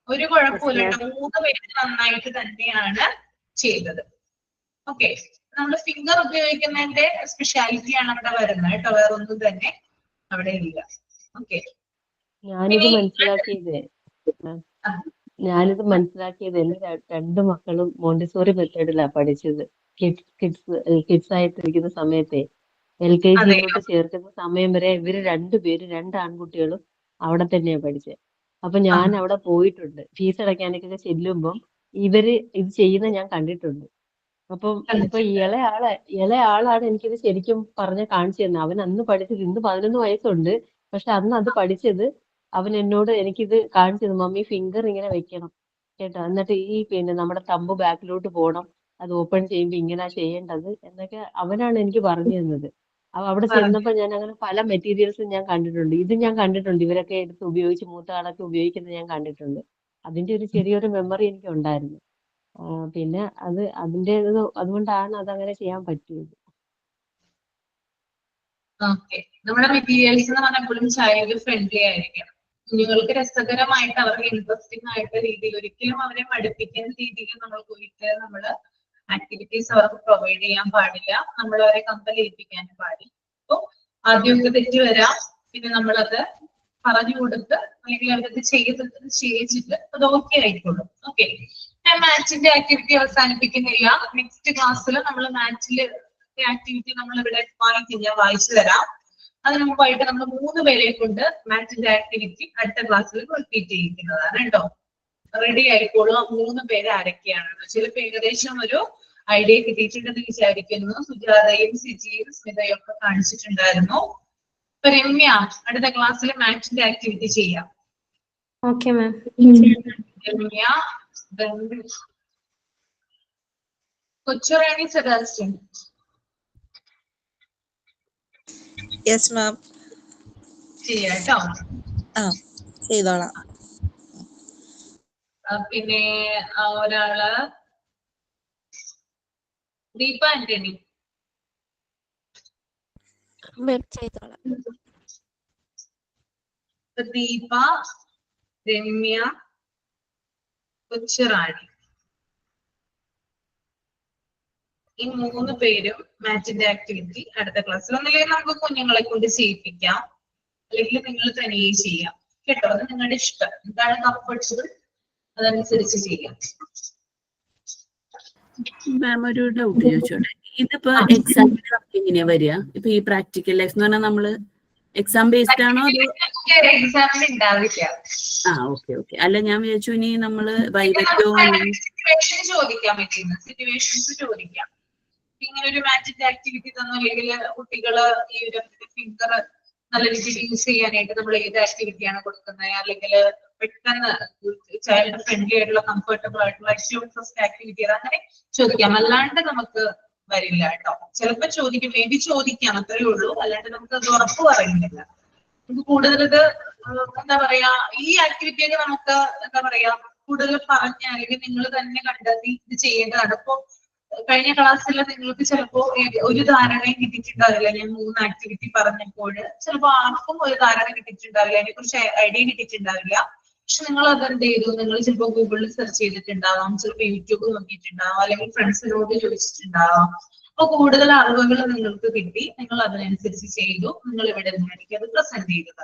ഒരു കുഴപ്പമില്ല കേട്ടോ. 3 പേര് നന്നായിട്ട് തന്നെയാണ് ചെയ്തത്. ഓക്കെ, നമ്മൾ ഫിംഗർ ഉപയോഗിക്കുന്നതിന്റെ സ്പെഷ്യാലിറ്റിയാണ് അവിടെ വരുന്നത് കേട്ടോ. വേറൊന്നും തന്നെ അവിടെ ഇല്ല. ഓക്കെ, ഞാനിത് മനസ്സിലാക്കിയത് എന്റെ 2 മക്കളും മോണ്ടിസോറി മെത്തേഡിലാണ് പഠിച്ചത്. കിഡ്സ് ആയിട്ടിരിക്കുന്ന സമയത്തെ LKG ചേർക്കുന്ന സമയം വരെ ഇവര് 2 പേരും 2 ആൺകുട്ടികളും അവിടെ തന്നെയാ പഠിച്ചത്. അപ്പൊ ഞാൻ അവിടെ പോയിട്ടുണ്ട്. ഫീസ് അടയ്ക്കാനൊക്കെ ചെല്ലുമ്പം ഇവര് ഇത് ചെയ്യുന്ന ഞാൻ കണ്ടിട്ടുണ്ട്. അപ്പം ഇപ്പൊ ഇളയാളാണ് എനിക്കിത് ശരിക്കും കാണിച്ചു തന്നെ. അവൻ അന്ന് പഠിച്ചത്, ഇന്ന് 11 വയസ്സുണ്ട്, പക്ഷെ അന്ന് അത് പഠിച്ചത് അവൻ എന്നോട് എനിക്കിത് കാണിച്ചത്, മമ്മി ഫിംഗർ ഇങ്ങനെ വെക്കണം കേട്ടോ, എന്നിട്ട് ഈ നമ്മുടെ തമ്പ് ബാക്കിലോട്ട് പോകണം, അത് ഓപ്പൺ ചെയ്യുമ്പോ ഇങ്ങനെയാ ചെയ്യേണ്ടത് എന്നൊക്കെ അവനാണ് എനിക്ക് പറഞ്ഞു തന്നത്. അവിടെ ചെന്നപ്പോ ഞാൻ അങ്ങനെ പല മെറ്റീരിയൽസും ഞാൻ കണ്ടിട്ടുണ്ട്. ഇത് ഞാൻ കണ്ടിട്ടുണ്ട്, ഇവരൊക്കെ എടുത്ത് ഉപയോഗിച്ച് മൂത്ത ആളൊക്കെ ഉപയോഗിക്കുന്നത് ഞാൻ കണ്ടിട്ടുണ്ട്. അതിന്റെ ഒരു ചെറിയൊരു മെമ്മറി എനിക്ക് ഉണ്ടായിരുന്നു. പിന്നെ അതുകൊണ്ടാണ് അതങ്ങനെ ചെയ്യാൻ പറ്റിയത്. ഓക്കെ, നമ്മുടെ മെറ്റീരിയൽസ് എന്ന് പറഞ്ഞാൽ എപ്പോഴും ചൈൽഡ് ഫ്രണ്ട്ലി ആയിരിക്കണം. കുഞ്ഞുങ്ങൾക്ക് രസകരമായിട്ട് അവർക്ക് ഇൻട്രസ്റ്റിംഗ് ആയിട്ട് രീതിയിൽ, ഒരിക്കലും അവരെ പഠിപ്പിക്കുന്ന രീതിയിൽ നമ്മള് ആക്ടിവിറ്റീസ് അവർക്ക് പ്രൊവൈഡ് ചെയ്യാൻ പാടില്ല. നമ്മൾ അവരെ കമ്പലേൽപ്പിക്കാനും പാടില്ല. അപ്പൊ ആദ്യമൊക്കെ തെറ്റ് വരാം, പിന്നെ നമ്മളത് പറഞ്ഞു കൊടുത്ത് അല്ലെങ്കിൽ അവരത് ചെയ്യിച്ചിട്ട് അത് ഓക്കെ ആയിക്കോളും. ഓക്കെ, ഞാൻ മാച്ചിന്റെ ആക്ടിവിറ്റി അവസാനിപ്പിക്കുന്നില്ല. നെക്സ്റ്റ് ക്ലാസ്സിൽ നമ്മൾ മാച്ചില് ആക്ടിവിറ്റി നമ്മൾ ഇവിടെ ഞാൻ വായിച്ചു തരാം. അതിന് മുമ്പായിട്ട് നമ്മൾ 3 പേരെ കൊണ്ട് മാച്ചിന്റെ ആക്ടിവിറ്റി അടുത്ത ക്ലാസ്സിൽ റിപ്പീറ്റ് ചെയ്യിക്കുന്നതാണ് കേട്ടോ. റെഡി ആയിക്കോളും. 3 പേര് ആരൊക്കെയാണെന്ന് ചിലപ്പോൾ ഏകദേശം ഒരു ഐഡിയ കിട്ടിയിട്ടുണ്ടെന്ന് വിചാരിക്കുന്നു. സുജാതയും സിജിയും സ്മിതയും ഒക്കെ കാണിച്ചിട്ടുണ്ടായിരുന്നു. ഇപ്പൊ രമ്യ അടുത്ത ക്ലാസ്സിൽ മാച്ചിന്റെ ആക്ടിവിറ്റി ചെയ്യാം. Okay ma'am. Ramya, Kochurani, Sebastian. Yes ma'am. ചെയ്യാട്ടോ. ചെയ്തോളാം. പിന്നെ ഒരാള് ദീപ ആന്റണി. മാം ചെയ്തോളാം. ദീപ, രമ്യ, കൊച്ചുറാണി, ഈ 3 പേരും മാച്ചിന്റെ ആക്ടിവിറ്റി അടുത്ത ക്ലാസ്സിൽ ഒന്നില്ലെങ്കിൽ നമുക്ക് കുഞ്ഞുങ്ങളെ കൊണ്ട് ചെയ്യിപ്പിക്കാം, അല്ലെങ്കിൽ നിങ്ങൾ തനിയെ ചെയ്യാം കേട്ടോ. അത് നിങ്ങളുടെ ഇഷ്ടം, എന്താണ് കംഫർട്ടബിൾ അതനുസരിച്ച് ചെയ്യാം. മാം ഒരു ഡൗട്ട് ചോദിച്ചോട്ടെ, ഇതിപ്പോ എക്സാമിന് നമുക്ക് എങ്ങനെയാ വരിക? ഇപ്പൊ ഈ പ്രാക്ടിക്കൽ ലൈഫ് എന്ന് പറഞ്ഞാൽ നമ്മള് എക്സാം ബേസ്ഡ് ആണോ അതോ? എക്സാമിന് ഉണ്ടാവില്ല. Okay okay. അല്ല ഞാൻ വിചാരിച്ചു ഇനി നമ്മള് വൈവറ്റോ സിറ്റുവേഷൻ ചോദിക്കാൻ പറ്റുന്ന സിറ്റുവേഷൻസ് ചോദിക്കാം. ഇങ്ങനെ ഒരു മാച്ചിന്റെ ആക്ടിവിറ്റി തന്നു, അല്ലെങ്കിൽ കുട്ടികള് ഈ ഒരു ഫിംഗർ നല്ല രീതിയിൽ യൂസ് ചെയ്യാനായിട്ട് നമ്മൾ ഏത് ആക്ടിവിറ്റിയാണ് കൊടുക്കുന്നത്, അല്ലെങ്കിൽ പെട്ടെന്ന് ചൈൽഡ് ഫ്രണ്ട്ലി ആയിട്ടുള്ള കംഫർട്ടബിൾ ആയിട്ടുള്ള ഏറ്റവും ഫസ്റ്റ് ആക്ടിവിറ്റി അങ്ങനെ ചോദിക്കാം. അല്ലാണ്ട് നമുക്ക് വരില്ല കേട്ടോ. ചിലപ്പോൾ ചോദിക്കും, വേണ്ടി ചോദിക്കാം, അത്രേ ഉള്ളൂ. അല്ലാണ്ട് നമുക്ക് അത് ഉറപ്പ് പറയുന്നില്ല. നമുക്ക് കൂടുതൽ ഇത് എന്താ പറയാ, ഈ ആക്ടിവിറ്റിയൊക്കെ നമുക്ക് എന്താ പറയാ കൂടുതൽ പറഞ്ഞ അല്ലെങ്കിൽ നിങ്ങൾ തന്നെ കണ്ടെത്തി ഇത് ചെയ്യേണ്ടതാണ്. ഇപ്പൊ കഴിഞ്ഞ ക്ലാസ്സിൽ നിങ്ങൾക്ക് ചിലപ്പോ ഒരു ധാരണയും കിട്ടിയിട്ടുണ്ടാവില്ല. ഞാൻ 3 ആക്ടിവിറ്റി പറഞ്ഞപ്പോൾ ചിലപ്പോൾ ആർക്കും ഒരു ധാരണ കിട്ടിയിട്ടുണ്ടാവില്ല, അതിനെ കുറിച്ച് ഐഡിയ കിട്ടിയിട്ടുണ്ടാവില്ല. പക്ഷെ നിങ്ങൾ അതെന്ത് ചെയ്തു, നിങ്ങൾ ചിലപ്പോൾ ഗൂഗിളിൽ സെർച്ച് ചെയ്തിട്ടുണ്ടാവാം, ചിലപ്പോൾ യൂട്യൂബ് നോക്കിയിട്ടുണ്ടാവാം, അല്ലെങ്കിൽ ഫ്രണ്ട്സിനോട് ചോദിച്ചിട്ടുണ്ടാവാം. അപ്പൊ കൂടുതൽ അറിവുകൾ നിങ്ങൾക്ക് കിട്ടി, നിങ്ങൾ അതിനനുസരിച്ച് ചെയ്തു, നിങ്ങൾ ഇവിടെ നിന്നായിരിക്കും അത് പ്രസന്റ് ചെയ്തത്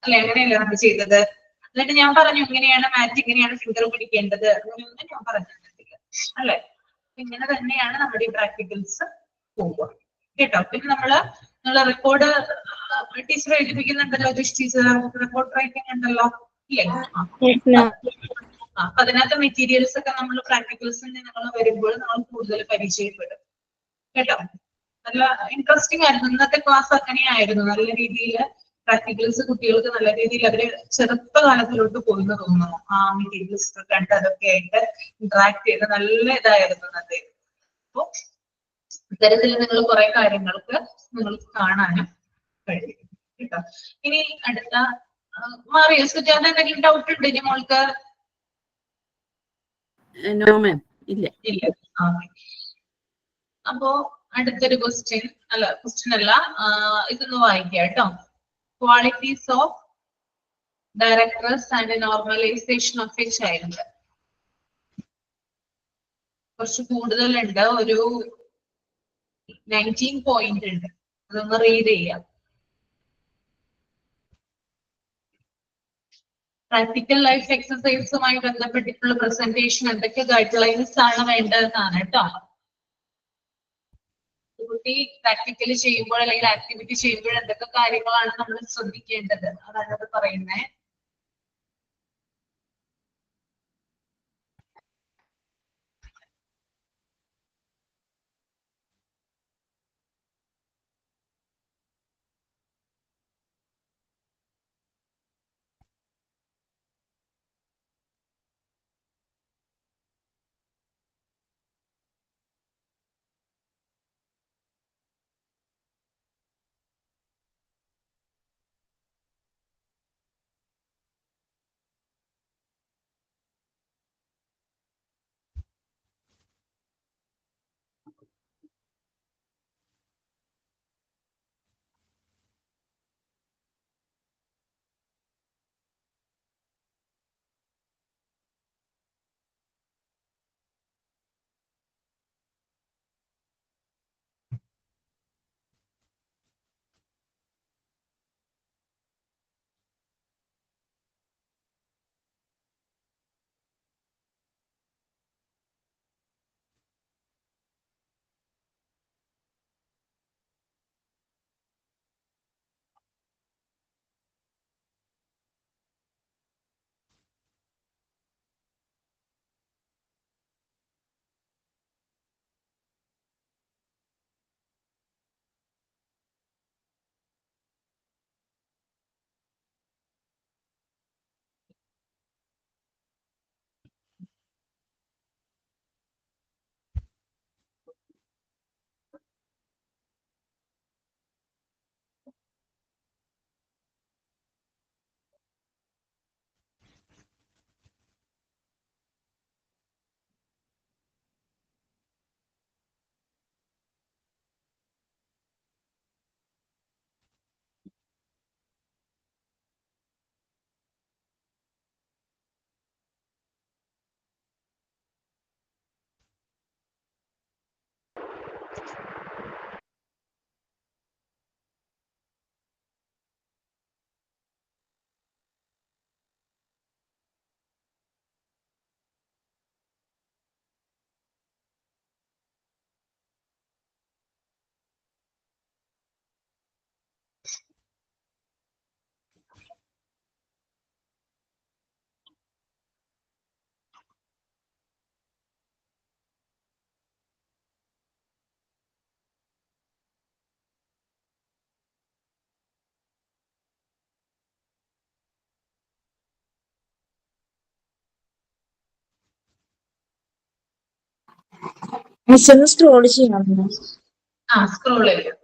അല്ലെ? അങ്ങനെയല്ലേ നമ്മൾ ചെയ്തത്? എന്നിട്ട് ഞാൻ പറഞ്ഞു ഇങ്ങനെയാണ് മാറ്റ്, ഇങ്ങനെയാണ് ഫിംഗർ പിടിക്കേണ്ടത്, അങ്ങനെയൊന്നും ഞാൻ പറഞ്ഞിട്ടില്ല അല്ലെ? ഇങ്ങനെ തന്നെയാണ് നമ്മുടെ ഈ പ്രാക്ടിക്കൽസ് പോവുക കേട്ടോ. പിന്നെ നമ്മള് റെക്കോർഡ് ടീച്ചർ എഴുതിപ്പിക്കുന്നുണ്ടല്ലോ, ടീച്ചർ റെക്കോർഡ് റൈറ്റിംഗ് ഉണ്ടല്ലോ ഇല്ലേ? അപ്പൊ അതിനകത്ത് മെറ്റീരിയൽസ് ഒക്കെ നമ്മൾ പ്രാക്ടിക്കൽസിൽ നിങ്ങൾ വരുമ്പോൾ നമ്മൾ കൂടുതൽ പരിചയപ്പെടും കേട്ടോ. നല്ല ഇൻട്രസ്റ്റിംഗ് ആയിരുന്നു ഇന്നത്തെ ക്ലാസ്. അങ്ങനെയായിരുന്നു, നല്ല രീതിയിൽ പ്രാക്ടിക്കൽസ് കുട്ടികൾക്ക് നല്ല രീതിയിൽ അവര് ചെറുപ്പകാലത്തിലോട്ട് പോയിന്ന് തോന്നുന്നു. ആ മെറ്റീരിയൽസ് കണ്ട് അതൊക്കെ ആയിട്ട് ഇന്ററാക്ട് ചെയ്ത് നല്ല ഇതായിരുന്നു അന്നത്തെ. അപ്പൊ ഇത്തരത്തിൽ നിങ്ങൾ കുറെ കാര്യങ്ങൾക്ക് നിങ്ങൾക്ക് കാണാനും കഴിയും കേട്ടോ. ഇനി അടുത്ത മാറിയോ സുജാത, എന്തെങ്കിലും ഡൗട്ട് ഉണ്ട് ഇനി മോൾക്ക്? നോ മാം, ഇല്ല. അപ്പോ അടുത്തൊരു ക്വസ്റ്റ്യൻ അല്ല ഇതൊന്ന് വായിക്കാം കേട്ടോ. Qualities of directors and normalisation of A child. കുറച്ച് കൂടുതലുണ്ട്, ഒരു 19 പോയിന്റ് ഉണ്ട്. അതൊന്ന് റീഡ് ചെയ്യാം. പ്രാക്ടിക്കൽ ലൈഫ് എക്സസൈസുമായി ബന്ധപ്പെട്ടിട്ടുള്ള പ്രസന്റേഷൻ എന്തൊക്കെ ഗൈഡ് ലൈൻസ് ആണ് വേണ്ടതെന്നാണ് കേട്ടോ. കുട്ടി പ്രാക്ടിക്കലി ചെയ്യുമ്പോൾ അല്ലെങ്കിൽ ആക്ടിവിറ്റി ചെയ്യുമ്പോൾ എന്തൊക്കെ കാര്യങ്ങളാണ് നമ്മൾ ശ്രദ്ധിക്കേണ്ടത് അതാണ് അത് പറയുന്നത്. മിസ്സൊന്ന് സ്ക്രോൾ ചെയ്യണം. സ്ക്രോൾ ചെയ്യാം.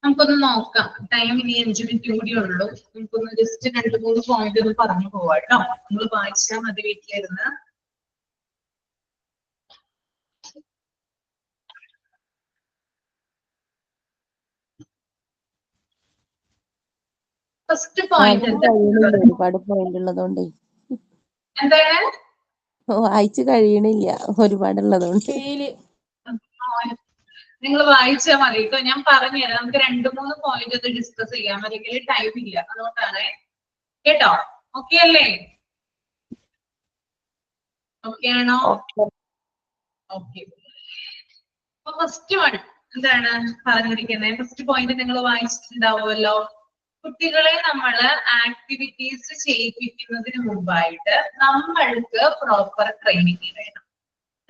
നമുക്കൊന്ന് നോക്കാം. ടൈം ഇനി 5 മിനിറ്റ് കൂടി ഉള്ളൂ. നമുക്കൊന്ന് ജസ്റ്റ് 2-3 പോയിന്റ് ഒന്ന് പറഞ്ഞു പോവാട്ടോ. നിങ്ങൾ വായിച്ചാൽ മതി വീട്ടിലിരുന്ന്. ഫസ്റ്റ് പോയിന്റ് ഒരുപാട് പോയിന്റ് ഉള്ളതുകൊണ്ട് എന്താണ്? വായിച്ചു കഴിയണില്ല, ഒരുപാടുള്ളതുകൊണ്ട്. നിങ്ങൾ വായിച്ചാൽ മതി കേട്ടോ. ഞാൻ പറഞ്ഞുതരാം. നമുക്ക് 2-3 പോയിന്റ് ഒന്ന് ഡിസ്കസ് ചെയ്യാം, അല്ലെങ്കിൽ ടൈം ഇല്ല, അതുകൊണ്ടാണ് കേട്ടോ. ഓക്കെ അല്ലേ? ഓക്കെ ആണോ? ഓക്കെ. അപ്പൊ ഫസ്റ്റ് വൺ എന്താണ് പറഞ്ഞിരിക്കുന്നത്? ഫസ്റ്റ് പോയിന്റ് നിങ്ങൾ വായിച്ചിട്ടുണ്ടാവുമല്ലോ. കുട്ടികളെ നമ്മള് ആക്ടിവിറ്റീസ് ചെയ്യിപ്പിക്കുന്നതിന് മുമ്പായിട്ട് നമ്മൾക്ക് പ്രോപ്പർ ട്രെയിനിങ് വേണം,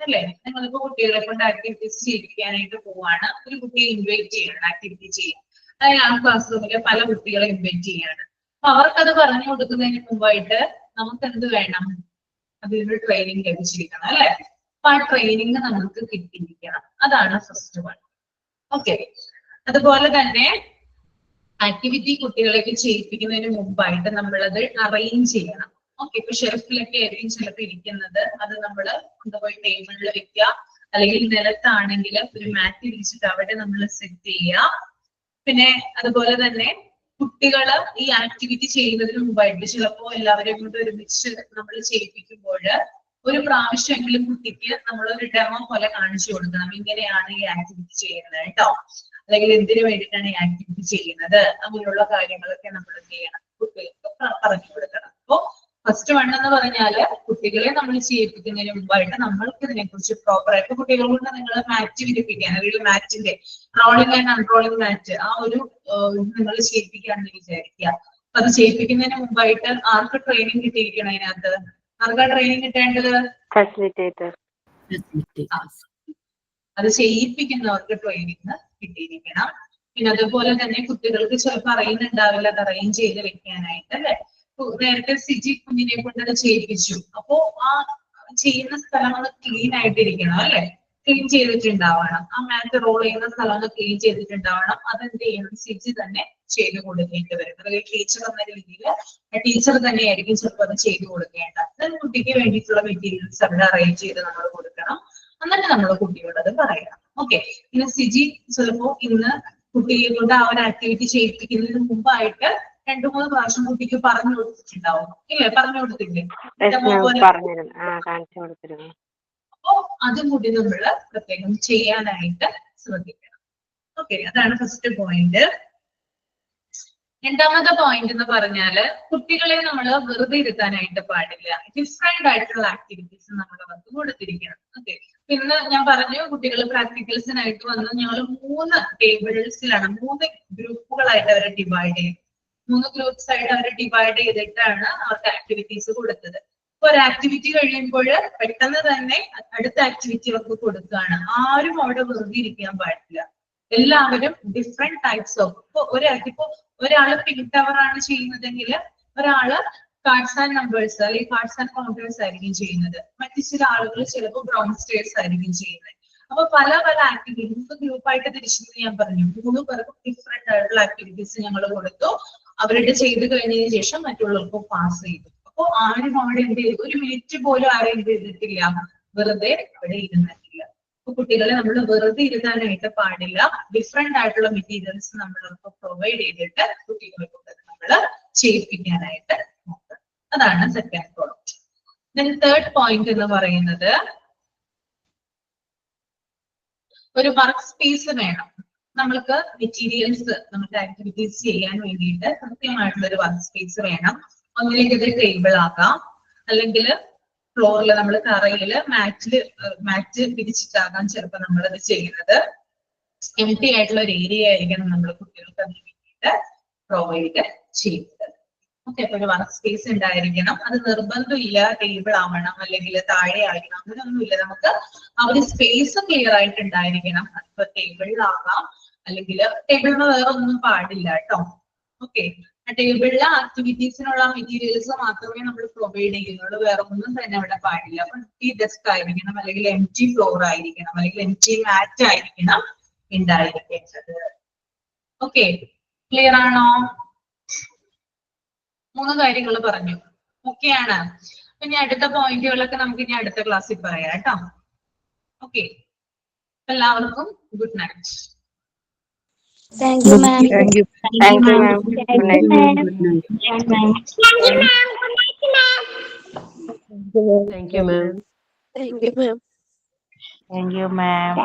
അല്ലേ? നിങ്ങളിപ്പോ കുട്ടികളെ കൊണ്ട് ആക്ടിവിറ്റീസ് ചെയ്യിപ്പിക്കാനായിട്ട് പോവാണ്. ഒരു കുട്ടിയെ ഇൻവൈറ്റ് ചെയ്യണം ആക്ടിവിറ്റി ചെയ്യാൻ. അതായത് ആ ക്ലാസ് റൂമിലെ പല കുട്ടികളെ ഇൻവൈറ്റ് ചെയ്യാണ്. അപ്പൊ അവർക്കത് പറഞ്ഞു കൊടുക്കുന്നതിന് മുമ്പായിട്ട് നമുക്ക് എന്ത് വേണം? അതിനൊരു ട്രെയിനിങ് ലഭിച്ചിരിക്കണം, അല്ലെ? അപ്പൊ ആ ട്രെയിനിങ് നമുക്ക് കിട്ടിയിരിക്കണം. അതാണ് ഫസ്റ്റ് വൺ. ഓക്കെ. അതുപോലെ തന്നെ ആക്ടിവിറ്റി കുട്ടികളേക്ക് ചെയ്യിപ്പിക്കുന്നതിന് മുമ്പായിട്ട് നമ്മളത് അറേഞ്ച് ചെയ്യണം. ഓക്കെ, ഇപ്പൊ ഷെൽഫിലൊക്കെ ആയിരിക്കും ചിലപ്പോൾ ഇരിക്കുന്നത്. അത് നമ്മൾ കൊണ്ടുപോയി ടേബിളിൽ വെക്കുക, അല്ലെങ്കിൽ നിലത്താണെങ്കിൽ ഒരു മാറ്റ് വിരിച്ചിട്ട് അവിടെ നമ്മൾ സെറ്റ് ചെയ്യുക. പിന്നെ അതുപോലെ തന്നെ കുട്ടികള് ഈ ആക്ടിവിറ്റി ചെയ്യുന്നതിന് മുമ്പായിട്ട് ചിലപ്പോൾ എല്ലാവരെയും കൊണ്ട് ഒരുമിച്ച് നമ്മൾ ചെയ്യിപ്പിക്കുമ്പോൾ ഒരു പ്രാവശ്യമെങ്കിലും കുട്ടിക്ക് നമ്മൾ ഒരു ഡെമോ പോലെ കാണിച്ചു കൊടുക്കണം. ഇങ്ങനെയാണ് ഈ ആക്ടിവിറ്റി ചെയ്യുന്നത് കേട്ടോ, അല്ലെങ്കിൽ എന്തിനു വേണ്ടിയിട്ടാണ് ഈ ആക്ടിവിറ്റി ചെയ്യുന്നത്, അങ്ങനെയുള്ള കാര്യങ്ങളൊക്കെ നമ്മൾ എന്ത് ചെയ്യണം, കുട്ടികൾക്ക് പറഞ്ഞു കൊടുക്കണം. അപ്പോ ഫസ്റ്റ് വൺ എന്ന് പറഞ്ഞാല് കുട്ടികളെ നമ്മൾ ചെയ്യിപ്പിക്കുന്നതിന് മുമ്പായിട്ട് നമ്മൾക്ക് ഇതിനെ കുറിച്ച് പ്രോപ്പർ ആയിട്ട് കുട്ടികളെ കൊണ്ട് നിങ്ങൾ മാറ്റ് വിരിപ്പിക്കാൻ, അല്ലെങ്കിൽ മാറ്റിന്റെ റോളിംഗ് ആൻഡ് അൺറോളിംഗ് മാറ്റ് ആ ഒരു നിങ്ങൾ ചെയ്യിപ്പിക്കാന്ന് വിചാരിക്കുക. അത് ചെയ്യിപ്പിക്കുന്നതിന് മുമ്പായിട്ട് ആർക്ക് ട്രെയിനിങ് കിട്ടിയിരിക്കണം? അതിനകത്ത് ആർക്കാ ട്രെയിനിങ് കിട്ടേണ്ടത്? ഫെസിലിറ്റേറ്റർ. അത് ചെയ്യിപ്പിക്കുന്നവർക്ക് ട്രെയിനിങ് കിട്ടിയിരിക്കണം. പിന്നെ അതുപോലെ തന്നെ കുട്ടികൾക്ക് ചിലപ്പോൾ അറിയുന്നുണ്ടാവില്ല അത് അറേഞ്ച് ചെയ്ത് വെക്കാനായിട്ട്, അല്ലെ? നേരത്തെ സിജി കുഞ്ഞിനെ കൊണ്ട് അത് ചെയ്യിപ്പിച്ചു. അപ്പോ ആ ചെയ്യുന്ന സ്ഥലം അത് ക്ലീൻ ആയിട്ടിരിക്കണം, അല്ലെ? ക്ലീൻ ചെയ്തിട്ടുണ്ടാവണം. ആ മാറ്റ് റോൾ ചെയ്യുന്ന സ്ഥലം ഒന്ന് ക്ലീൻ ചെയ്തിട്ടുണ്ടാവണം. അതെന്ത് ചെയ്യണം? സിജി തന്നെ ചെയ്തു കൊടുക്കേണ്ടി വരും. അല്ലെങ്കിൽ ടീച്ചർ എന്ന രീതിയിൽ ടീച്ചർ തന്നെയായിരിക്കും ചിലപ്പോൾ അത് ചെയ്തു കൊടുക്കേണ്ടത്. കുട്ടിക്ക് വേണ്ടിയിട്ടുള്ള മെറ്റീരിയൽസ് അവിടെ അറേഞ്ച് ചെയ്ത് നമ്മൾ കൊടുക്കണം. എന്നിട്ട് നമ്മൾ കുട്ടിയോട് അത് പറയണം. ഓക്കെ, പിന്നെ സിജി ചിലപ്പോ ഇന്ന് കുട്ടിയെ കൊണ്ട് ആ ഒരു ആക്ടിവിറ്റി ചെയ്യിപ്പിക്കുന്നതിന് മുമ്പായിട്ട് 2-3 പ്രാവശ്യം കുട്ടിക്ക് പറഞ്ഞു കൊടുത്തിട്ടുണ്ടാവും, ഇല്ലേ? പറഞ്ഞു കൊടുത്തില്ലേ? അപ്പോ അതും കൂടി നമ്മള് പ്രത്യേകം ചെയ്യാനായിട്ട് ശ്രദ്ധിക്കണം. ഓക്കെ, അതാണ് ഫസ്റ്റ് പോയിന്റ്. രണ്ടാമത്തെ പോയിന്റ് എന്ന് പറഞ്ഞാല് കുട്ടികളെ നമ്മൾ വെറുതെ ഇരുത്താനായിട്ട് പാടില്ല. ഡിഫറെന്റ് ആയിട്ടുള്ള ആക്ടിവിറ്റീസ് നമ്മൾ അവർക്ക് കൊടുത്തിരിക്കണം. ഓക്കെ, പിന്നെ ഞാൻ പറഞ്ഞു കുട്ടികൾ പ്രാക്ടിക്കൽസിനായിട്ട് വന്ന് ഞങ്ങൾ 3 ടേബിൾസിലാണ് 3 ഗ്രൂപ്പുകളായിട്ട് അവരെ ഡിവൈഡ് ചെയ്തു. 3 ഗ്രൂപ്പ്സ് ആയിട്ട് അവരെ ഡിവൈഡ് ചെയ്തിട്ടാണ് അവർക്ക് ആക്ടിവിറ്റീസ് കൊടുത്തത്. അപ്പൊ ഒരു ആക്ടിവിറ്റി കഴിയുമ്പോൾ പെട്ടെന്ന് തന്നെ അടുത്ത ആക്ടിവിറ്റി അവർക്ക് കൊടുക്കുകയാണ്. ആരും അവിടെ വെറുതെ ഇരിക്കാൻ പാടില്ല. എല്ലാവരും ഡിഫറെന്റ് ടൈപ്സ് ഓഫ്, ഇപ്പൊ ഒരാള് പിങ്ക് ടവർ ആണ് ചെയ്യുന്നതെങ്കിൽ ഒരാള് കാർഡ്സ് ആൻഡ് നമ്പേഴ്സ് അല്ലെങ്കിൽ കാർഡ്സ് ആൻഡ് കൗണ്ടേഴ്സ് ആയിരിക്കും ചെയ്യുന്നത്. മറ്റു ചില ആളുകൾ ചിലപ്പോൾ ബ്രൗൺ സ്റ്റേഴ്സ് ആയിരിക്കും ചെയ്യുന്നത്. അപ്പൊ പല പല ആക്ടിവിറ്റീസ് ഗ്രൂപ്പായിട്ട് തിരിച്ചെന്ന് ഞാൻ പറഞ്ഞു. 3 പേർക്കും ഡിഫറെന്റ് ആയിട്ടുള്ള ആക്ടിവിറ്റീസ് ഞങ്ങൾ കൊടുത്തു. അവരുടെ ചെയ്ത് കഴിഞ്ഞതിന് ശേഷം മറ്റുള്ളവർക്ക് പാസ് ചെയ്തു. അപ്പൊ ആരും അവിടെ എന്ത് ചെയ്തു? ഒരു മിനിറ്റ് പോലും ആരും എന്ത് ചെയ്തിട്ടില്ല, വെറുതെ അവിടെ ഇരുന്നിട്ടില്ല. അപ്പൊ കുട്ടികളെ നമ്മൾ വെറുതെ ഇരുത്താനായിട്ട് പാടില്ല. ഡിഫറെന്റ് ആയിട്ടുള്ള മെറ്റീരിയൽസ് നമ്മൾ പ്രൊവൈഡ് ചെയ്തിട്ട് കുട്ടികളെ കൊണ്ട് നമ്മൾ ചെയ്യിപ്പിക്കാനായിട്ട് നോക്കുക. അതാണ് second point. Then third point എന്ന് പറയുന്നത് ഒരു വർക്ക് സ്പേസ് വേണം. നമ്മൾക്ക് മെറ്റീരിയൽസ് നമുക്ക് ആക്ടിവിറ്റീസ് ചെയ്യാൻ വേണ്ടിയിട്ട് കൃത്യമായിട്ടുള്ള ഒരു വർക്ക് സ്പേസ് വേണം. ഒന്നിലേക്ക് ഇത് ടേബിൾ ആകാം, അല്ലെങ്കിൽ ഫ്ലോറിൽ നമ്മൾ തറയില് മാറ്റ് പിരിച്ചിട്ടാകാം ചിലപ്പോൾ നമ്മളത് ചെയ്യുന്നത്. എംപ്റ്റി ആയിട്ടുള്ള ഒരു ഏരിയ ആയിരിക്കണം നമ്മൾ കുട്ടികൾക്ക് അതിന് വേണ്ടിയിട്ട് പ്രൊവൈഡ് ചെയ്യുന്നത്. ഓക്കെ, അപ്പൊ ഒരു വർക്ക് സ്പേസ് ഉണ്ടായിരിക്കണം. അത് നിർബന്ധമില്ല ടേബിൾ ആവണം അല്ലെങ്കിൽ താഴെ ആയിരിക്കണം, അങ്ങനെയൊന്നുമില്ല. നമുക്ക് ആ ഒരു സ്പേസ് ക്ലിയർ ആയിട്ട് ഉണ്ടായിരിക്കണം. അതിപ്പോ ടേബിളിലാകാം, അല്ലെങ്കിൽ ടേബിളിന് വേറെ ഒന്നും പാടില്ല കേട്ടോ. ഓക്കെ, ടേബിളിലെ ആക്ടിവിറ്റീസിനുള്ള മെറ്റീരിയൽസ് മാത്രമേ നമ്മൾ പ്രൊവൈഡ് ചെയ്യുന്നുള്ളൂ. വേറെ ഒന്നും തന്നെ അവിടെ പാടില്ല. എംപ്റ്റി ഡെസ്ക് ആയിരിക്കണം, അല്ലെങ്കിൽ എംപ്റ്റി ഫ്ലോർ ആയിരിക്കണം, അല്ലെങ്കിൽ എംപ്റ്റി മാറ്റ് ആയിരിക്കണം ഉണ്ടായിരിക്കേണ്ടത്. ഓക്കെ, ക്ലിയർ ആണോ? 3 കാര്യങ്ങൾ പറഞ്ഞു. ഓക്കെ ആണ്. ഇനി അടുത്ത പോയിന്റുകളൊക്കെ നമുക്ക് ഇനി അടുത്ത ക്ലാസ്സിൽ പറയാം കേട്ടോ. ഓക്കെ, എല്ലാവർക്കും good night. Thank you, ma'am. Thank you, ma'am. Good night. Thank you, ma'am. Thank you, ma'am. Thank you, ma'am.